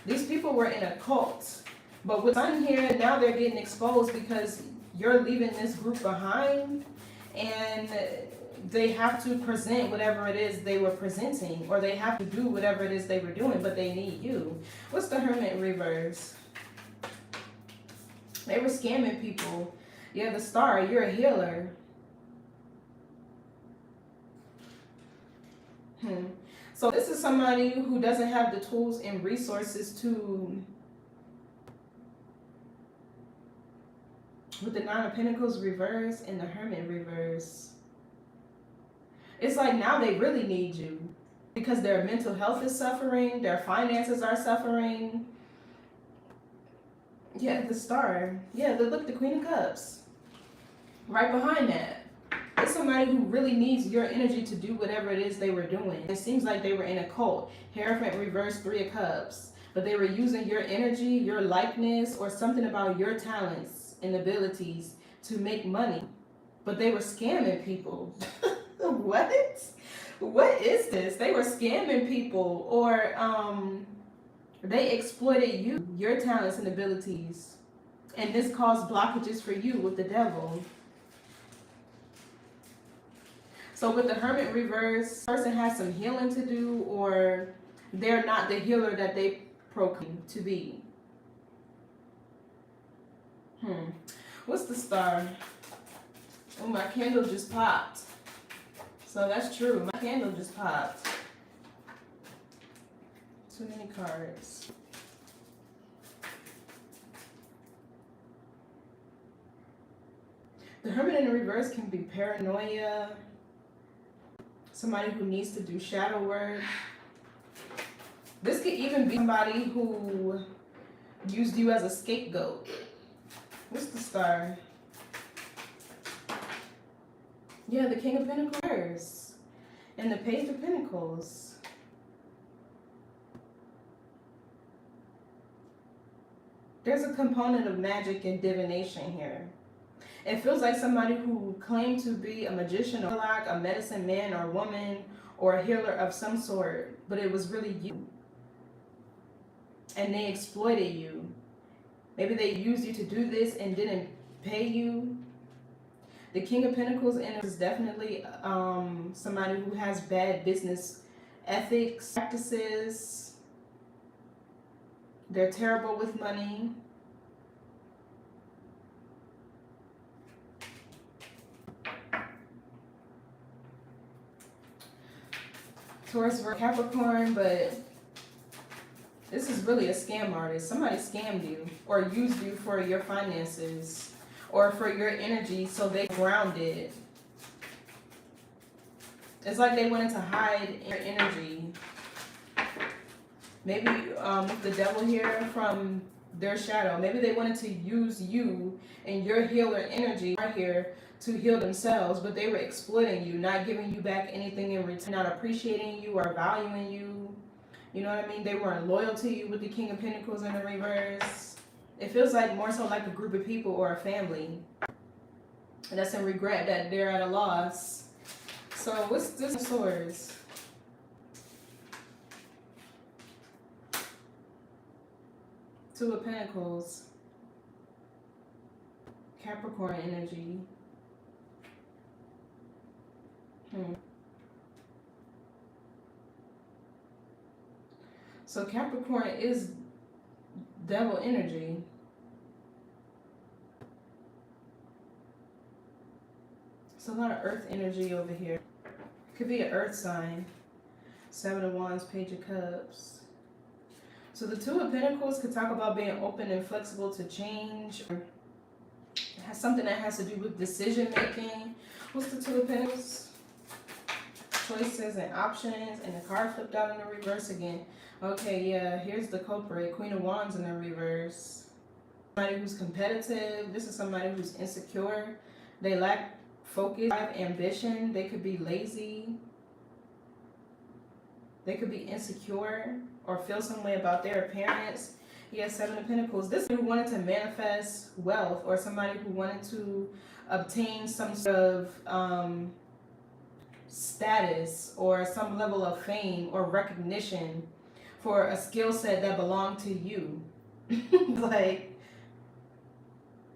These people were in a cult. But with Sun here, now they're getting exposed because you're leaving this group behind and they have to present whatever it is they were presenting, or they have to do whatever it is they were doing, but they need you. What's the Hermit in reverse? They were scamming people. Yeah, the Star, you're a healer. So this is somebody who doesn't have the tools and resources to, with the Nine of Pentacles reverse and the Hermit reverse, it's like now they really need you because their mental health is suffering, their finances are suffering. Yeah, the Star. Yeah, look, the Queen of Cups. Right behind that. It's somebody who really needs your energy to do whatever it is they were doing. It seems like they were in a cult. Hierophant reverse, Three of Cups. But they were using your energy, your likeness, or something about your talents and abilities to make money. But they were scamming people. What? What is this? They were scamming people, or they exploited you, your talents and abilities. And this caused blockages for you with the Devil. So with the Hermit reverse, person has some healing to do, or they're not the healer that they proclaim to be. What's the Star? Oh, my candle just popped. So that's true. My candle just popped. Too many cards. The Hermit in the reverse can be paranoia. Somebody who needs to do shadow work. This could even be somebody who used you as a scapegoat. What's the Star? Yeah, the King of Pentacles and the Page of Pentacles. There's a component of magic and divination here. It feels like somebody who claimed to be a magician or a medicine man or woman or a healer of some sort, but it was really you. And they exploited you. Maybe they used you to do this and didn't pay you. The King of Pentacles is definitely somebody who has bad business ethics, practices. They're terrible with money. Taurus for Capricorn, but this is really a scam artist. Somebody scammed you or used you for your finances or for your energy, so they grounded. It's like they wanted to hide your energy. Maybe with the Devil here from their shadow, maybe they wanted to use you and your healer energy right here to heal themselves, but they were exploiting you, not giving you back anything in return, not appreciating you or valuing you. You know what I mean? They weren't loyal to you with the King of Pentacles in the reverse. It feels like more so like a group of people or a family. And that's in regret that they're at a loss. So what's this Swords? Two of Pentacles. Capricorn energy. So Capricorn is devil energy. It's a lot of earth energy over here. Could be an earth sign. Seven of Wands, Page of Cups. So the Two of Pentacles could talk about being open and flexible to change. Or has something that has to do with decision making. What's the Two of Pentacles? Choices and options. And the card flipped out in the reverse again. Okay, yeah, here's the culprit. Queen of Wands in the reverse. Somebody who's competitive. This is somebody who's insecure. They lack focus, ambition. They could be lazy. They could be insecure or feel some way about their appearance. Yeah, Seven of Pentacles. This is who wanted to manifest wealth, or somebody who wanted to obtain some sort of status or some level of fame or recognition for a skill set that belonged to you. Like,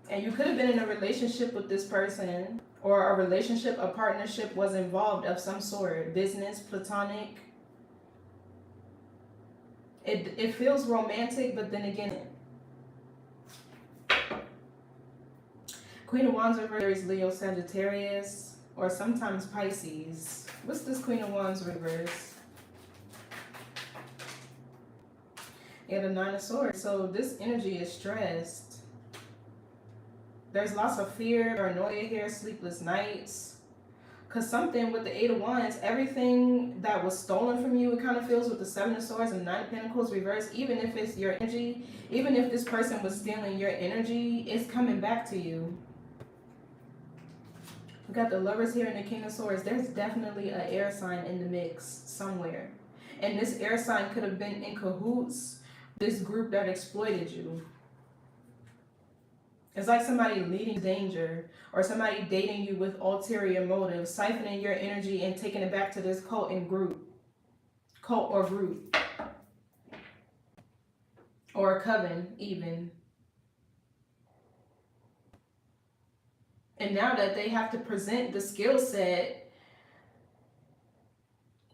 and you could have been in a relationship with this person, or a relationship, a partnership was involved of some sort, business, platonic. It feels romantic, but then again, Queen of Wands reverse, Leo, Sagittarius, or sometimes Pisces. What's this Queen of Wands reverse? Yeah, the Nine of Swords. So this energy is stressed. There's lots of fear, paranoia here, sleepless nights. Because something with the Eight of Wands, everything that was stolen from you, it kind of feels with the Seven of Swords and Nine of Pentacles reverse. Even if it's your energy, even if this person was stealing your energy, it's coming back to you. We got the Lovers here and the King of Swords. There's definitely an air sign in the mix somewhere. And this air sign could have been in cahoots, this group that exploited you. It's like somebody leading danger, or somebody dating you with ulterior motives, siphoning your energy and taking it back to this cult or group, or a coven even. And now that they have to present the skill set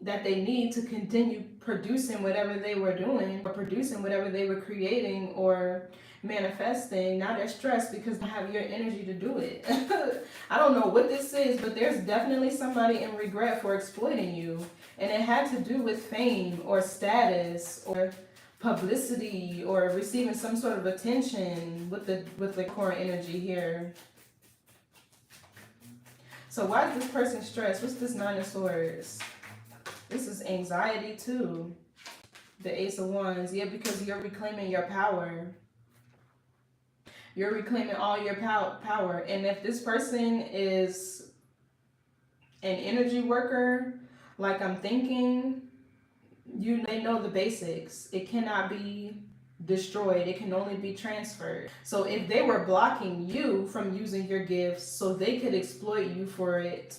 that they need to continue producing whatever they were doing, or producing whatever they were creating or manifesting, now they're stressed because they have your energy to do it. I don't know what this is, but there's definitely somebody in regret for exploiting you, and it had to do with fame or status or publicity or receiving some sort of attention with the core energy here. So why is this person stressed? What's this Nine of Swords? This is anxiety too. The Ace of Wands. Yeah, because you're reclaiming your power. You're reclaiming all your power. And if this person is an energy worker, like I'm thinking, they know the basics. It cannot be destroyed. It can only be transferred. So if they were blocking you from using your gifts so they could exploit you for it,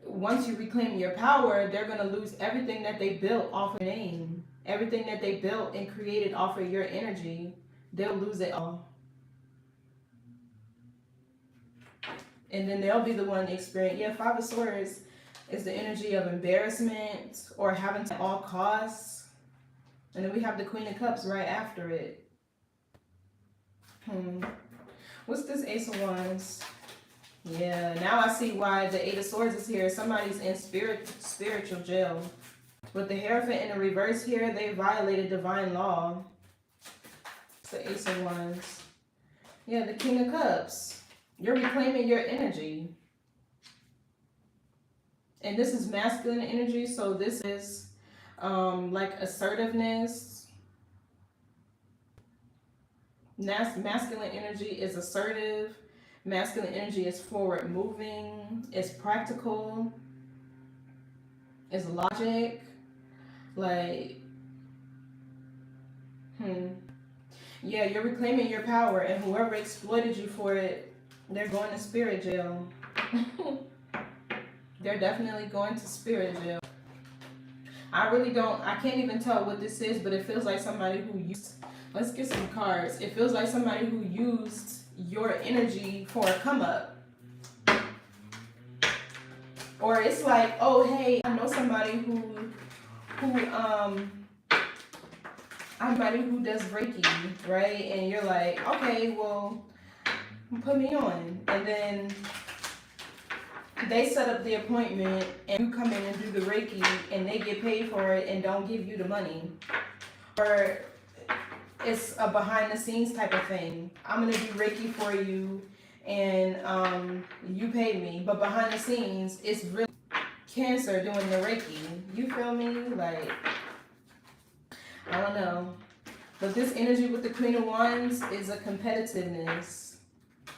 once you reclaim your power, they're going to lose everything that they built off of your name. Everything that they built and created off of your energy, they'll lose it all. And then they'll be the one to experience. Yeah, Five of Swords is the energy of embarrassment or having to all costs. And then we have the Queen of Cups right after it. What's this Ace of Wands? Yeah, now I see why the Eight of Swords is here. Somebody's in spiritual jail. With the Hierophant in the reverse here, they violated divine law. It's the Ace of Wands. Yeah, the King of Cups. You're reclaiming your energy. And this is masculine energy, so this is like assertiveness. Masculine energy is assertive. Masculine energy is forward moving. It's practical. It's logic. Like, yeah, you're reclaiming your power, and whoever exploited you for it, they're going to spirit jail. They're definitely going to spirit jail. I can't even tell what this is, but it feels like somebody who used, let's get some cards. It feels like somebody who used your energy for a come up. Or it's like, oh hey, I know somebody somebody who does Reiki, right? And you're like, okay, well, put me on. And then they set up the appointment and you come in and do the Reiki and they get paid for it and don't give you the money. Or it's a behind the scenes type of thing. I'm gonna do Reiki for you and you pay me. But behind the scenes, it's really Cancer doing the Reiki. You feel me? Like, I don't know. But this energy with the Queen of Wands is a competitiveness.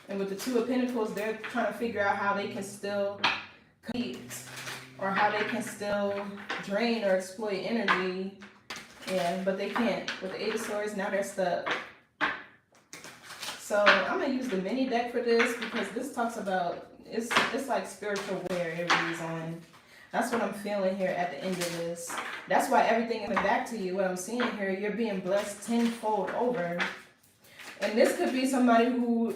And with the Two of Pentacles, they're trying to figure out how they can still compete or how they can still drain or exploit energy. Yeah, but they can't. With the Eight of Swords, now they're stuck. So I'm going to use the mini deck for this because this talks about, it's like spiritual warfare it reads on. That's what I'm feeling here at the end of this. That's why everything is back to you. What I'm seeing here, you're being blessed tenfold over. And this could be somebody who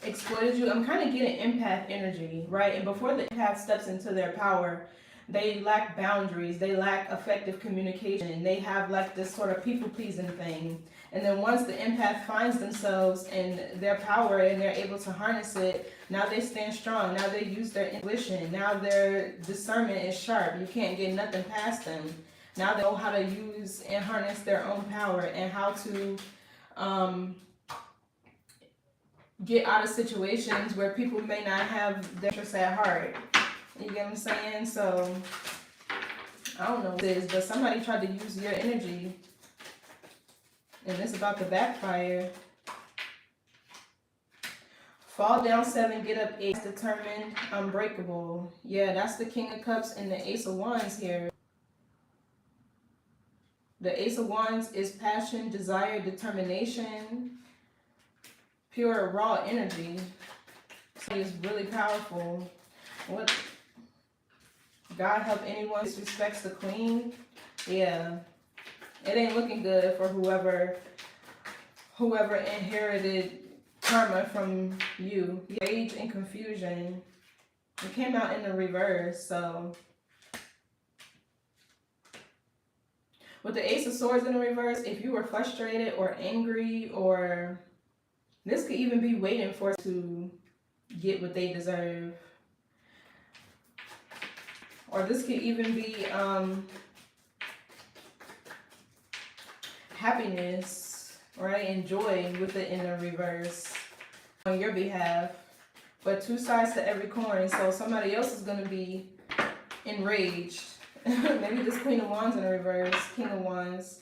exploited you. I'm kind of getting empath energy, right? And before the empath steps into their power, they lack boundaries. They lack effective communication. They have like this sort of people-pleasing thing. And then once the empath finds themselves in their power and they're able to harness it, now they stand strong. Now they use their intuition. Now their discernment is sharp. You can't get nothing past them. Now they know how to use and harness their own power and how to get out of situations where people may not have their interests at heart. You get what I'm saying? So, I don't know what it is, but somebody tried to use your energy. And it's about to backfire. Fall down 7, get up 8, determined, unbreakable. Yeah, that's the King of Cups and the Ace of Wands here. The Ace of Wands is passion, desire, determination, pure raw energy. So it's really powerful. What? God help anyone who disrespects the Queen. Yeah. It ain't looking good for whoever inherited karma from you. Rage and confusion. It came out in the reverse, so. With the Ace of Swords in the reverse, if you were frustrated or angry, or this could even be waiting for to get what they deserve. Or this could even be happiness, right, and joy with it in the reverse on your behalf. But two sides to every coin, so somebody else is going to be enraged. Maybe this Queen of Wands in the reverse, King of Wands.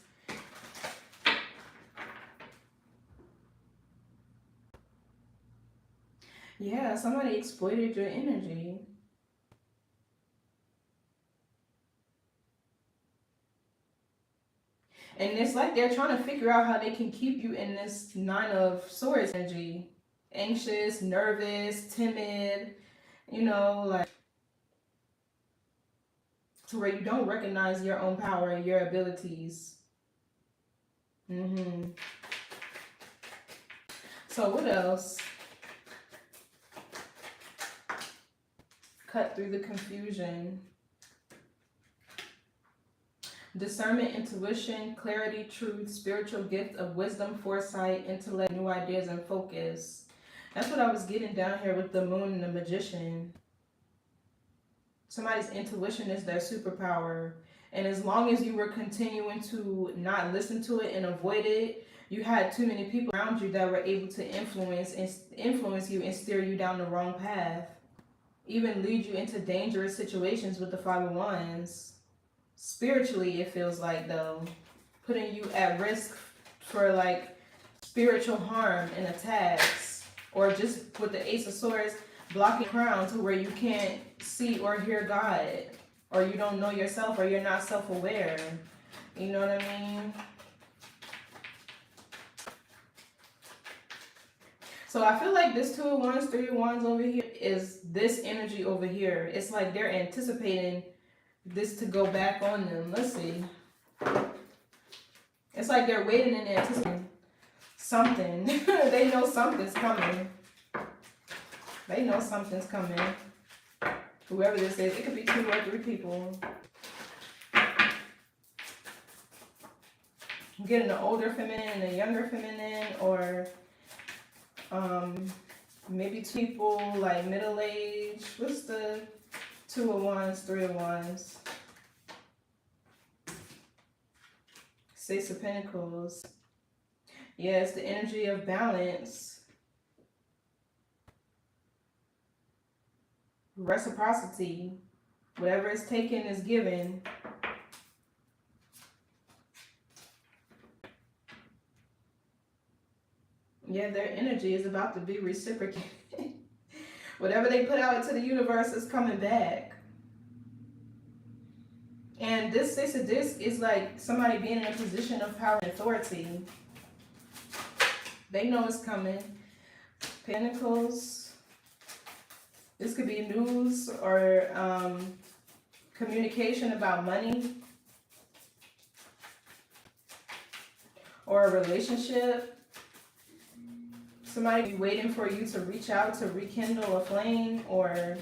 Yeah, somebody exploited your energy. And it's like they're trying to figure out how they can keep you in this Nine of Swords energy. Anxious, nervous, timid, you know, like to where you don't recognize your own power and your abilities. So what else? Cut through the confusion. Discernment, intuition, clarity, truth, spiritual gift of wisdom, foresight, intellect, new ideas, and focus. That's what I was getting down here with the Moon and the Magician. Somebody's intuition is their superpower. And as long as you were continuing to not listen to it and avoid it, you had too many people around you that were able to influence you and steer you down the wrong path. Even lead you into dangerous situations with the Five of Wands. Spiritually, it feels like, though, putting you at risk for like spiritual harm and attacks, or just with the Ace of Swords, blocking crown to where you can't see or hear God, or you don't know yourself, or you're not self-aware. You know what I mean? So I feel like this Two of Wands, Three of Wands over here is this energy over here. It's like they're anticipating this to go back on them. Let's see. It's like they're waiting and anticipating something. They know something's coming. They know something's coming. Whoever this is, it could be 2 or 3 people. Getting an older feminine and a younger feminine, or maybe 2 people like middle age. What's the 2 of Wands, 3 of Wands? 6 of Pentacles. Yeah, it's the energy of balance. Reciprocity. Whatever is taken is given. Yeah, their energy is about to be reciprocated. Whatever they put out into the universe is coming back. And this 6 of Discs is like somebody being in a position of power and authority. They know it's coming. Pentacles. This could be news or communication about money. Or a relationship. Somebody be waiting for you to reach out to rekindle a flame, or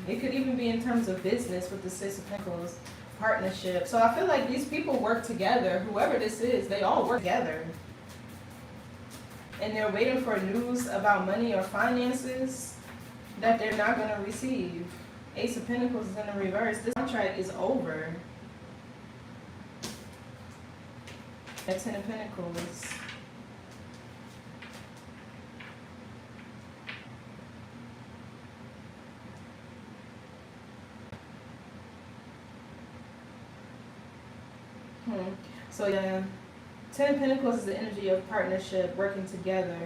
it could even be in terms of business with the 6 of Pentacles, partnership. So I feel like these people work together. Whoever this is, they all work together. And they're waiting for news about money or finances that they're not going to receive. Ace of Pentacles is in the reverse. This contract is over. At 10 of Pentacles. So yeah, 10 of Pentacles is the energy of partnership, working together,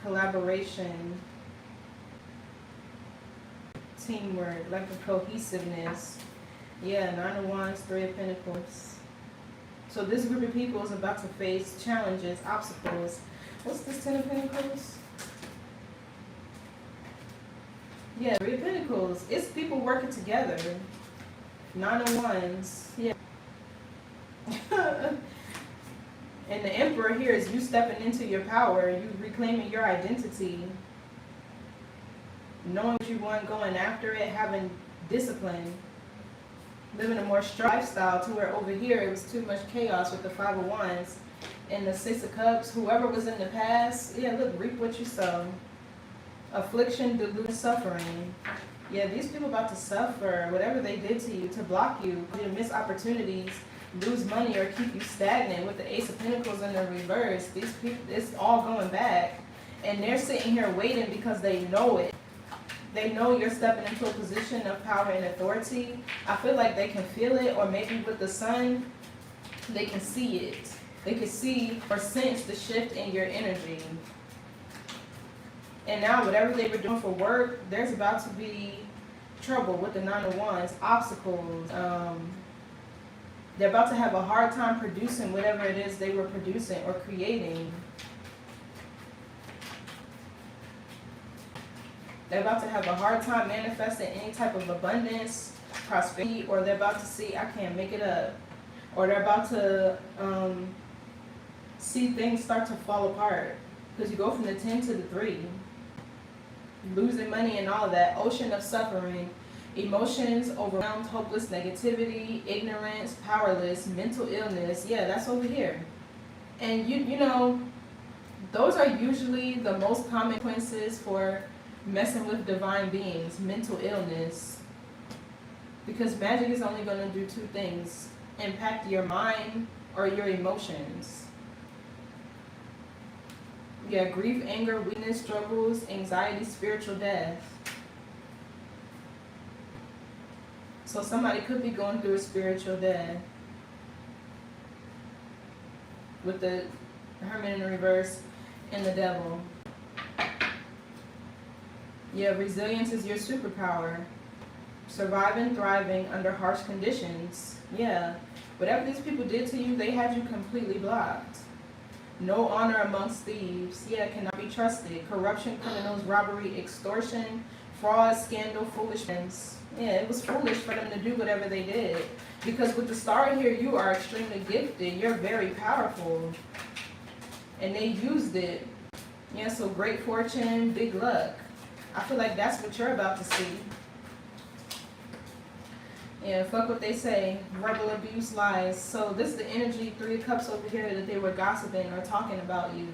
collaboration, teamwork, like a cohesiveness. Yeah, 9 of Wands, 3 of Pentacles. So this group of people is about to face challenges, obstacles. What's this 10 of Pentacles? Yeah, 3 of Pentacles. It's people working together. 9 of Wands. Yeah. And the Emperor here is you stepping into your power, you reclaiming your identity, knowing what you want, going after it, having discipline, living a more strong lifestyle, to where over here it was too much chaos with the 5 of Wands and the 6 of Cups. Whoever was in the past, yeah, look, reap what you sow. Affliction, delusion, suffering. Yeah, these people about to suffer. Whatever they did to you to block you, to miss opportunities, lose money, or keep you stagnant. With the Ace of Pentacles in the reverse, these people, it's all going back. And they're sitting here waiting because they know it. They know you're stepping into a position of power and authority. I feel like they can feel it, or maybe with the Sun, they can see it. They can see or sense the shift in your energy. And now whatever they were doing for work, there's about to be trouble with the 9 of Wands, obstacles. They're about to have a hard time producing whatever it is they were producing or creating. They're about to have a hard time manifesting any type of abundance, prosperity, or they're about to see, I can't make it up. Or they're about to see things start to fall apart. Because you go from the 10 to the 3. Losing money and all of that. Ocean of suffering. Emotions, overwhelmed, hopeless, negativity, ignorance, powerless, mental illness. Yeah, that's over here. And you know, those are usually the most common consequences for messing with divine beings. Mental illness. Because magic is only going to do 2 things. Impact your mind or your emotions. Yeah, grief, anger, weakness, struggles, anxiety, spiritual death. So somebody could be going through a spiritual death. With the Hermit in the reverse and the Devil. Yeah, resilience is your superpower. Surviving, thriving under harsh conditions. Yeah, whatever these people did to you, they had you completely blocked. No honor amongst thieves. Yeah, cannot be trusted. Corruption, criminals, robbery, extortion, fraud, scandal, foolishness. Yeah, it was foolish for them to do whatever they did. Because with the Star here, you are extremely gifted. You're very powerful. and they used it. Yeah, so great fortune, big luck. I feel like that's what you're about to see. Yeah, fuck what they say. Verbal abuse, lies. So this is the energy, 3 of Cups over here, that they were gossiping or talking about you.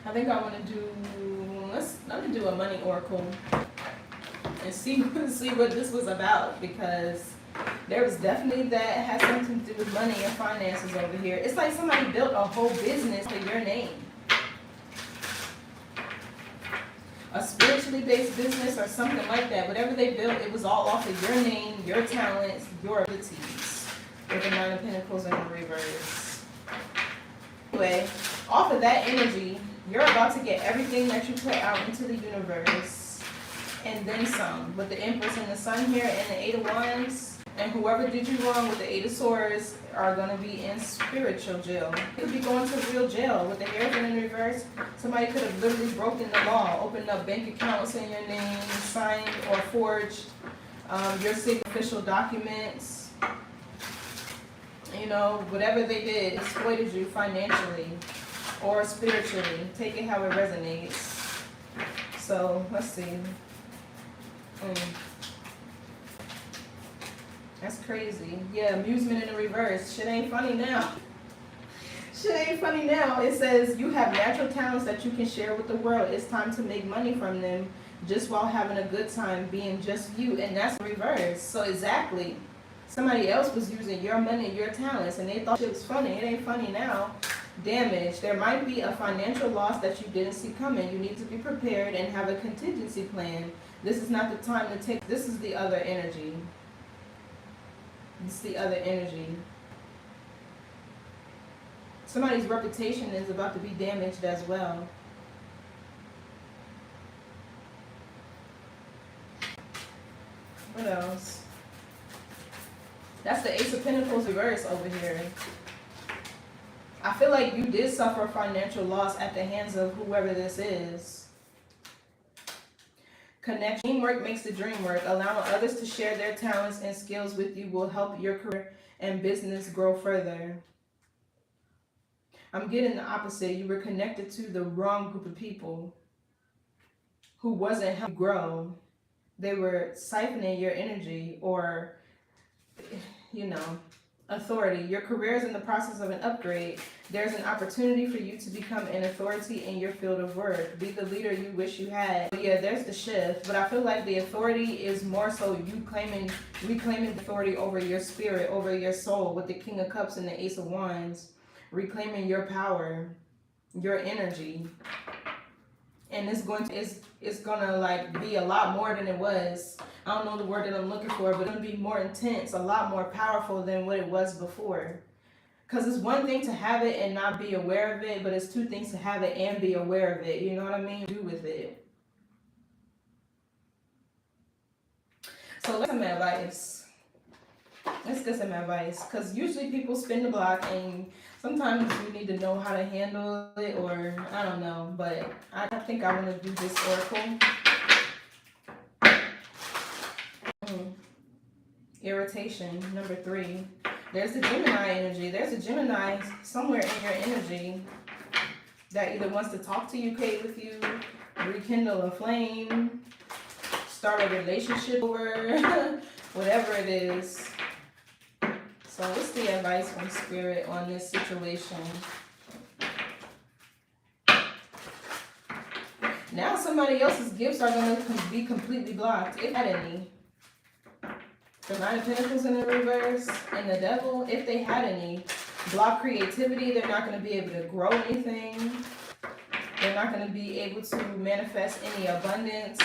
I think I want to do, let me do a money oracle and see what this was about, because there was definitely that had something to do with money and finances over here. It's like somebody built a whole business to your name. A spiritually based business or something like that. Whatever they built, it was all off of your name, your talents, your abilities. With the 9 of Pentacles in the reverse. Anyway, off of that energy, you're about to get everything that you put out into the universe. And then some. With the Empress and the Sun here and the 8 of Wands. And whoever did you wrong with the 8 of Swords are going to be in spiritual jail. You could be going to real jail with the Hierophant in reverse. Somebody could have literally broken the law, opened up bank accounts in your name, signed or forged your official documents. You know, whatever they did, exploited you financially or spiritually. Take it how it resonates. So, let's see. That's crazy. Yeah, amusement in the reverse. Shit ain't funny now. Shit ain't funny now. It says you have natural talents that you can share with the world. It's time to make money from them just while having a good time being just you. And that's reverse. So exactly. Somebody else was using your money, your talents, and they thought it was funny. It ain't funny now. Damage. There might be a financial loss that you didn't see coming. You need to be prepared and have a contingency plan. This is not the time to take. This is the other energy. It's the other energy. Somebody's reputation is about to be damaged as well. What else? That's the Ace of Pentacles reverse over here. I feel like you did suffer financial loss at the hands of whoever this is. Connection. Teamwork makes the dream work. Allowing others to share their talents and skills with you will help your career and business grow further. I'm getting the opposite. You were connected to the wrong group of people who wasn't helping you grow. They were siphoning your energy or, you know, authority. Your career is in the process of an upgrade. There's an opportunity for you to become an authority in your field of work. Be the leader you wish you had. But yeah, there's the shift. But I feel like the authority is more so you reclaiming authority over your spirit, over your soul, with the King of Cups and the Ace of Wands. Reclaiming your power, your energy. And it's gonna like be a lot more than it was. I don't know the word that I'm looking for, but it's gonna be more intense, a lot more powerful than what it was before. Because it's one thing to have it and not be aware of it, but it's 2 things to have it and be aware of it. You know what I mean? Do with it. So let's get some advice. Let's get some advice. Because usually people spin the block and sometimes you need to know how to handle it, or I don't know. But I think I want to do this oracle. Irritation, number 3. There's the Gemini energy. There's a Gemini somewhere in your energy that either wants to talk to you, communicate with you, rekindle a flame, start a relationship over, whatever it is. So what's the advice from Spirit on this situation? Now somebody else's gifts are going to be completely blocked, if had any. The 9 of Pentacles in the reverse and the Devil, if they had any. Block creativity. They're not going to be able to grow anything. They're not going to be able to manifest any abundance.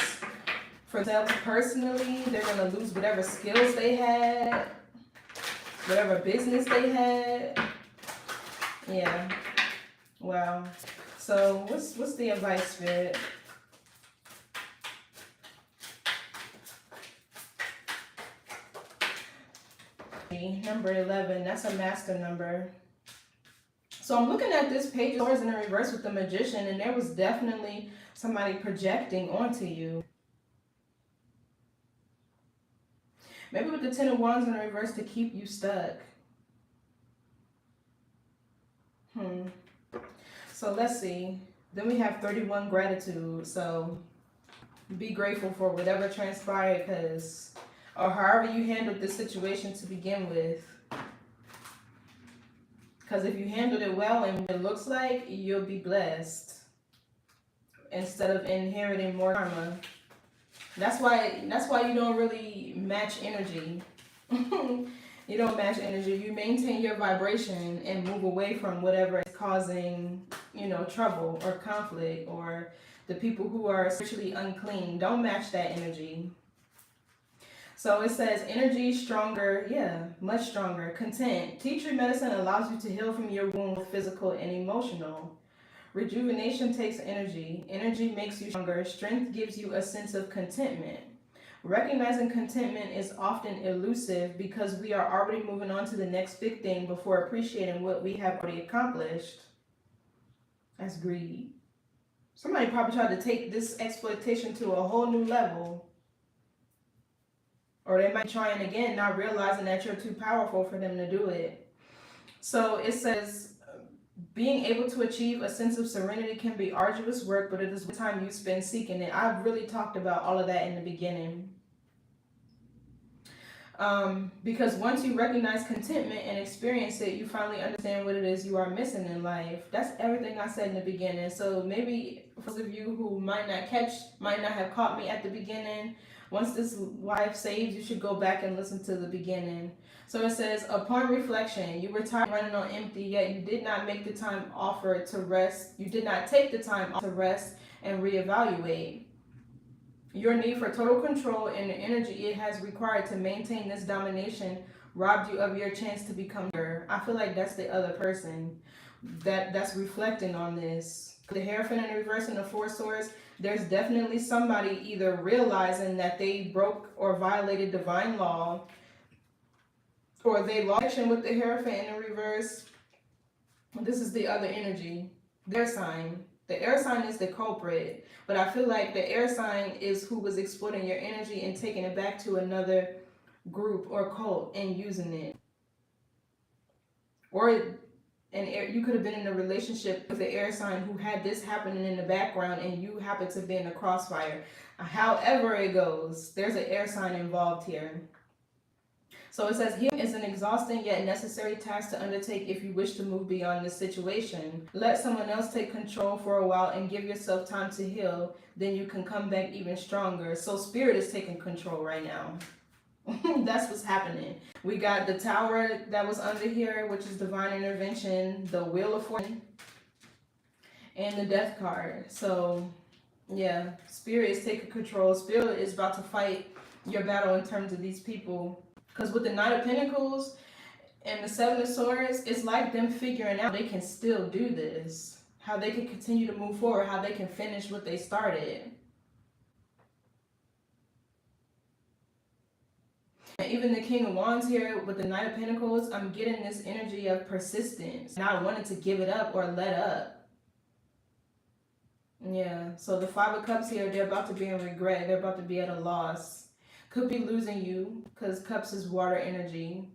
For themselves personally, they're going to lose whatever skills they had, whatever business they had. Yeah. Wow. So what's the advice, Spirit? Number 11, that's a master number. So I'm looking at this page of swords in the reverse with the Magician, and there was definitely somebody projecting onto you. Maybe with the Ten of Wands in reverse to keep you stuck. So let's see. Then we have 31 gratitude. So be grateful for whatever transpired, because, or however you handled this situation to begin with. Because if you handled it well and it looks like, you'll be blessed instead of inheriting more karma. That's why you don't really match energy. You don't match energy. You maintain your vibration and move away from whatever is causing, trouble or conflict, or the people who are spiritually unclean. Don't match that energy. So it says energy stronger, much stronger. Content. Tea tree medicine allows you to heal from your wound, physical and emotional. Rejuvenation takes energy. Energy makes you stronger. Strength gives you a sense of contentment. Recognizing contentment is often elusive because we are already moving on to the next big thing before appreciating what we have already accomplished. That's greedy. Somebody probably tried to take this exploitation to a whole new level. Or they might be trying again, not realizing that you're too powerful for them to do it. So it says, being able to achieve a sense of serenity can be arduous work, but it is the time you spend seeking it. I've really talked about all of that in the beginning. Because once you recognize contentment and experience it, you finally understand what it is you are missing in life. That's everything I said in the beginning. So maybe for those of you who might not have caught me at the beginning, once this life saves, you should go back and listen to the beginning. So it says, upon reflection, you were tired of running on empty, yet you did not make the time offer to rest. You did not take the time to rest and reevaluate. Your need for total control and the energy it has required to maintain this domination robbed you of your chance to become her. I feel like that's the other person that's reflecting on this. The Hierophant in reverse and the Four Swords, there's definitely somebody either realizing that they broke or violated divine law, or they lost connection with the Hierophant in the reverse. This is the other energy, their sign. The air sign is the culprit, but I feel like the air sign is who was exploiting your energy and taking it back to another group or cult and using it. You could have been in a relationship with the air sign who had this happening in the background and you happen to be in the crossfire. However it goes, there's an air sign involved here. So it says, healing is an exhausting yet necessary task to undertake if you wish to move beyond this situation. Let someone else take control for a while and give yourself time to heal. Then you can come back even stronger. So spirit is taking control right now. That's what's happening. We got the Tower that was under here, which is divine intervention, the Wheel of Fortune, and the Death card. So yeah, spirit is taking control. Spirit is about to fight your battle in terms of these people. Because with the Knight of Pentacles and the Seven of Swords, it's like them figuring out they can still do this. How they can continue to move forward, how they can finish what they started. And even the King of Wands here with the Knight of Pentacles, I'm getting this energy of persistence, not wanting to give it up or let up. Yeah, so the Five of Cups here, they're about to be in regret. They're about to be at a loss. Could be losing you, because Cups is water energy.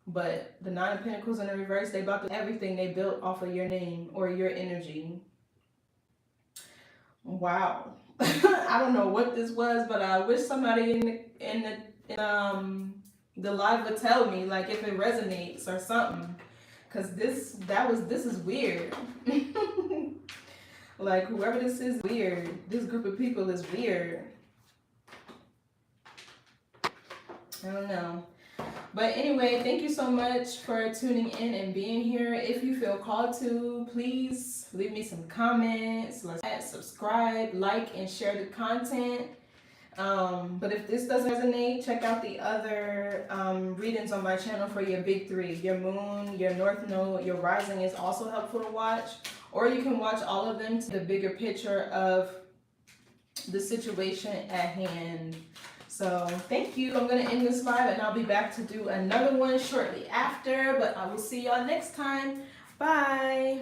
But the Nine of Pentacles in the reverse, they about to everything they built off of your name or your energy. Wow. I don't know what this was, but I wish somebody in the live would tell me, like, if it resonates or something. Because this is weird. Like, whoever this is weird. This group of people is weird. I don't know. But anyway, thank you so much for tuning in and being here. If you feel called to, please leave me some comments, subscribe, like, and share the content. But if this doesn't resonate, check out the other readings on my channel for your big three. Your moon, your north node, your rising is also helpful to watch. Or you can watch all of them to the bigger picture of the situation at hand. So thank you. I'm going to end this live and I'll be back to do another one shortly after. But I will see y'all next time. Bye.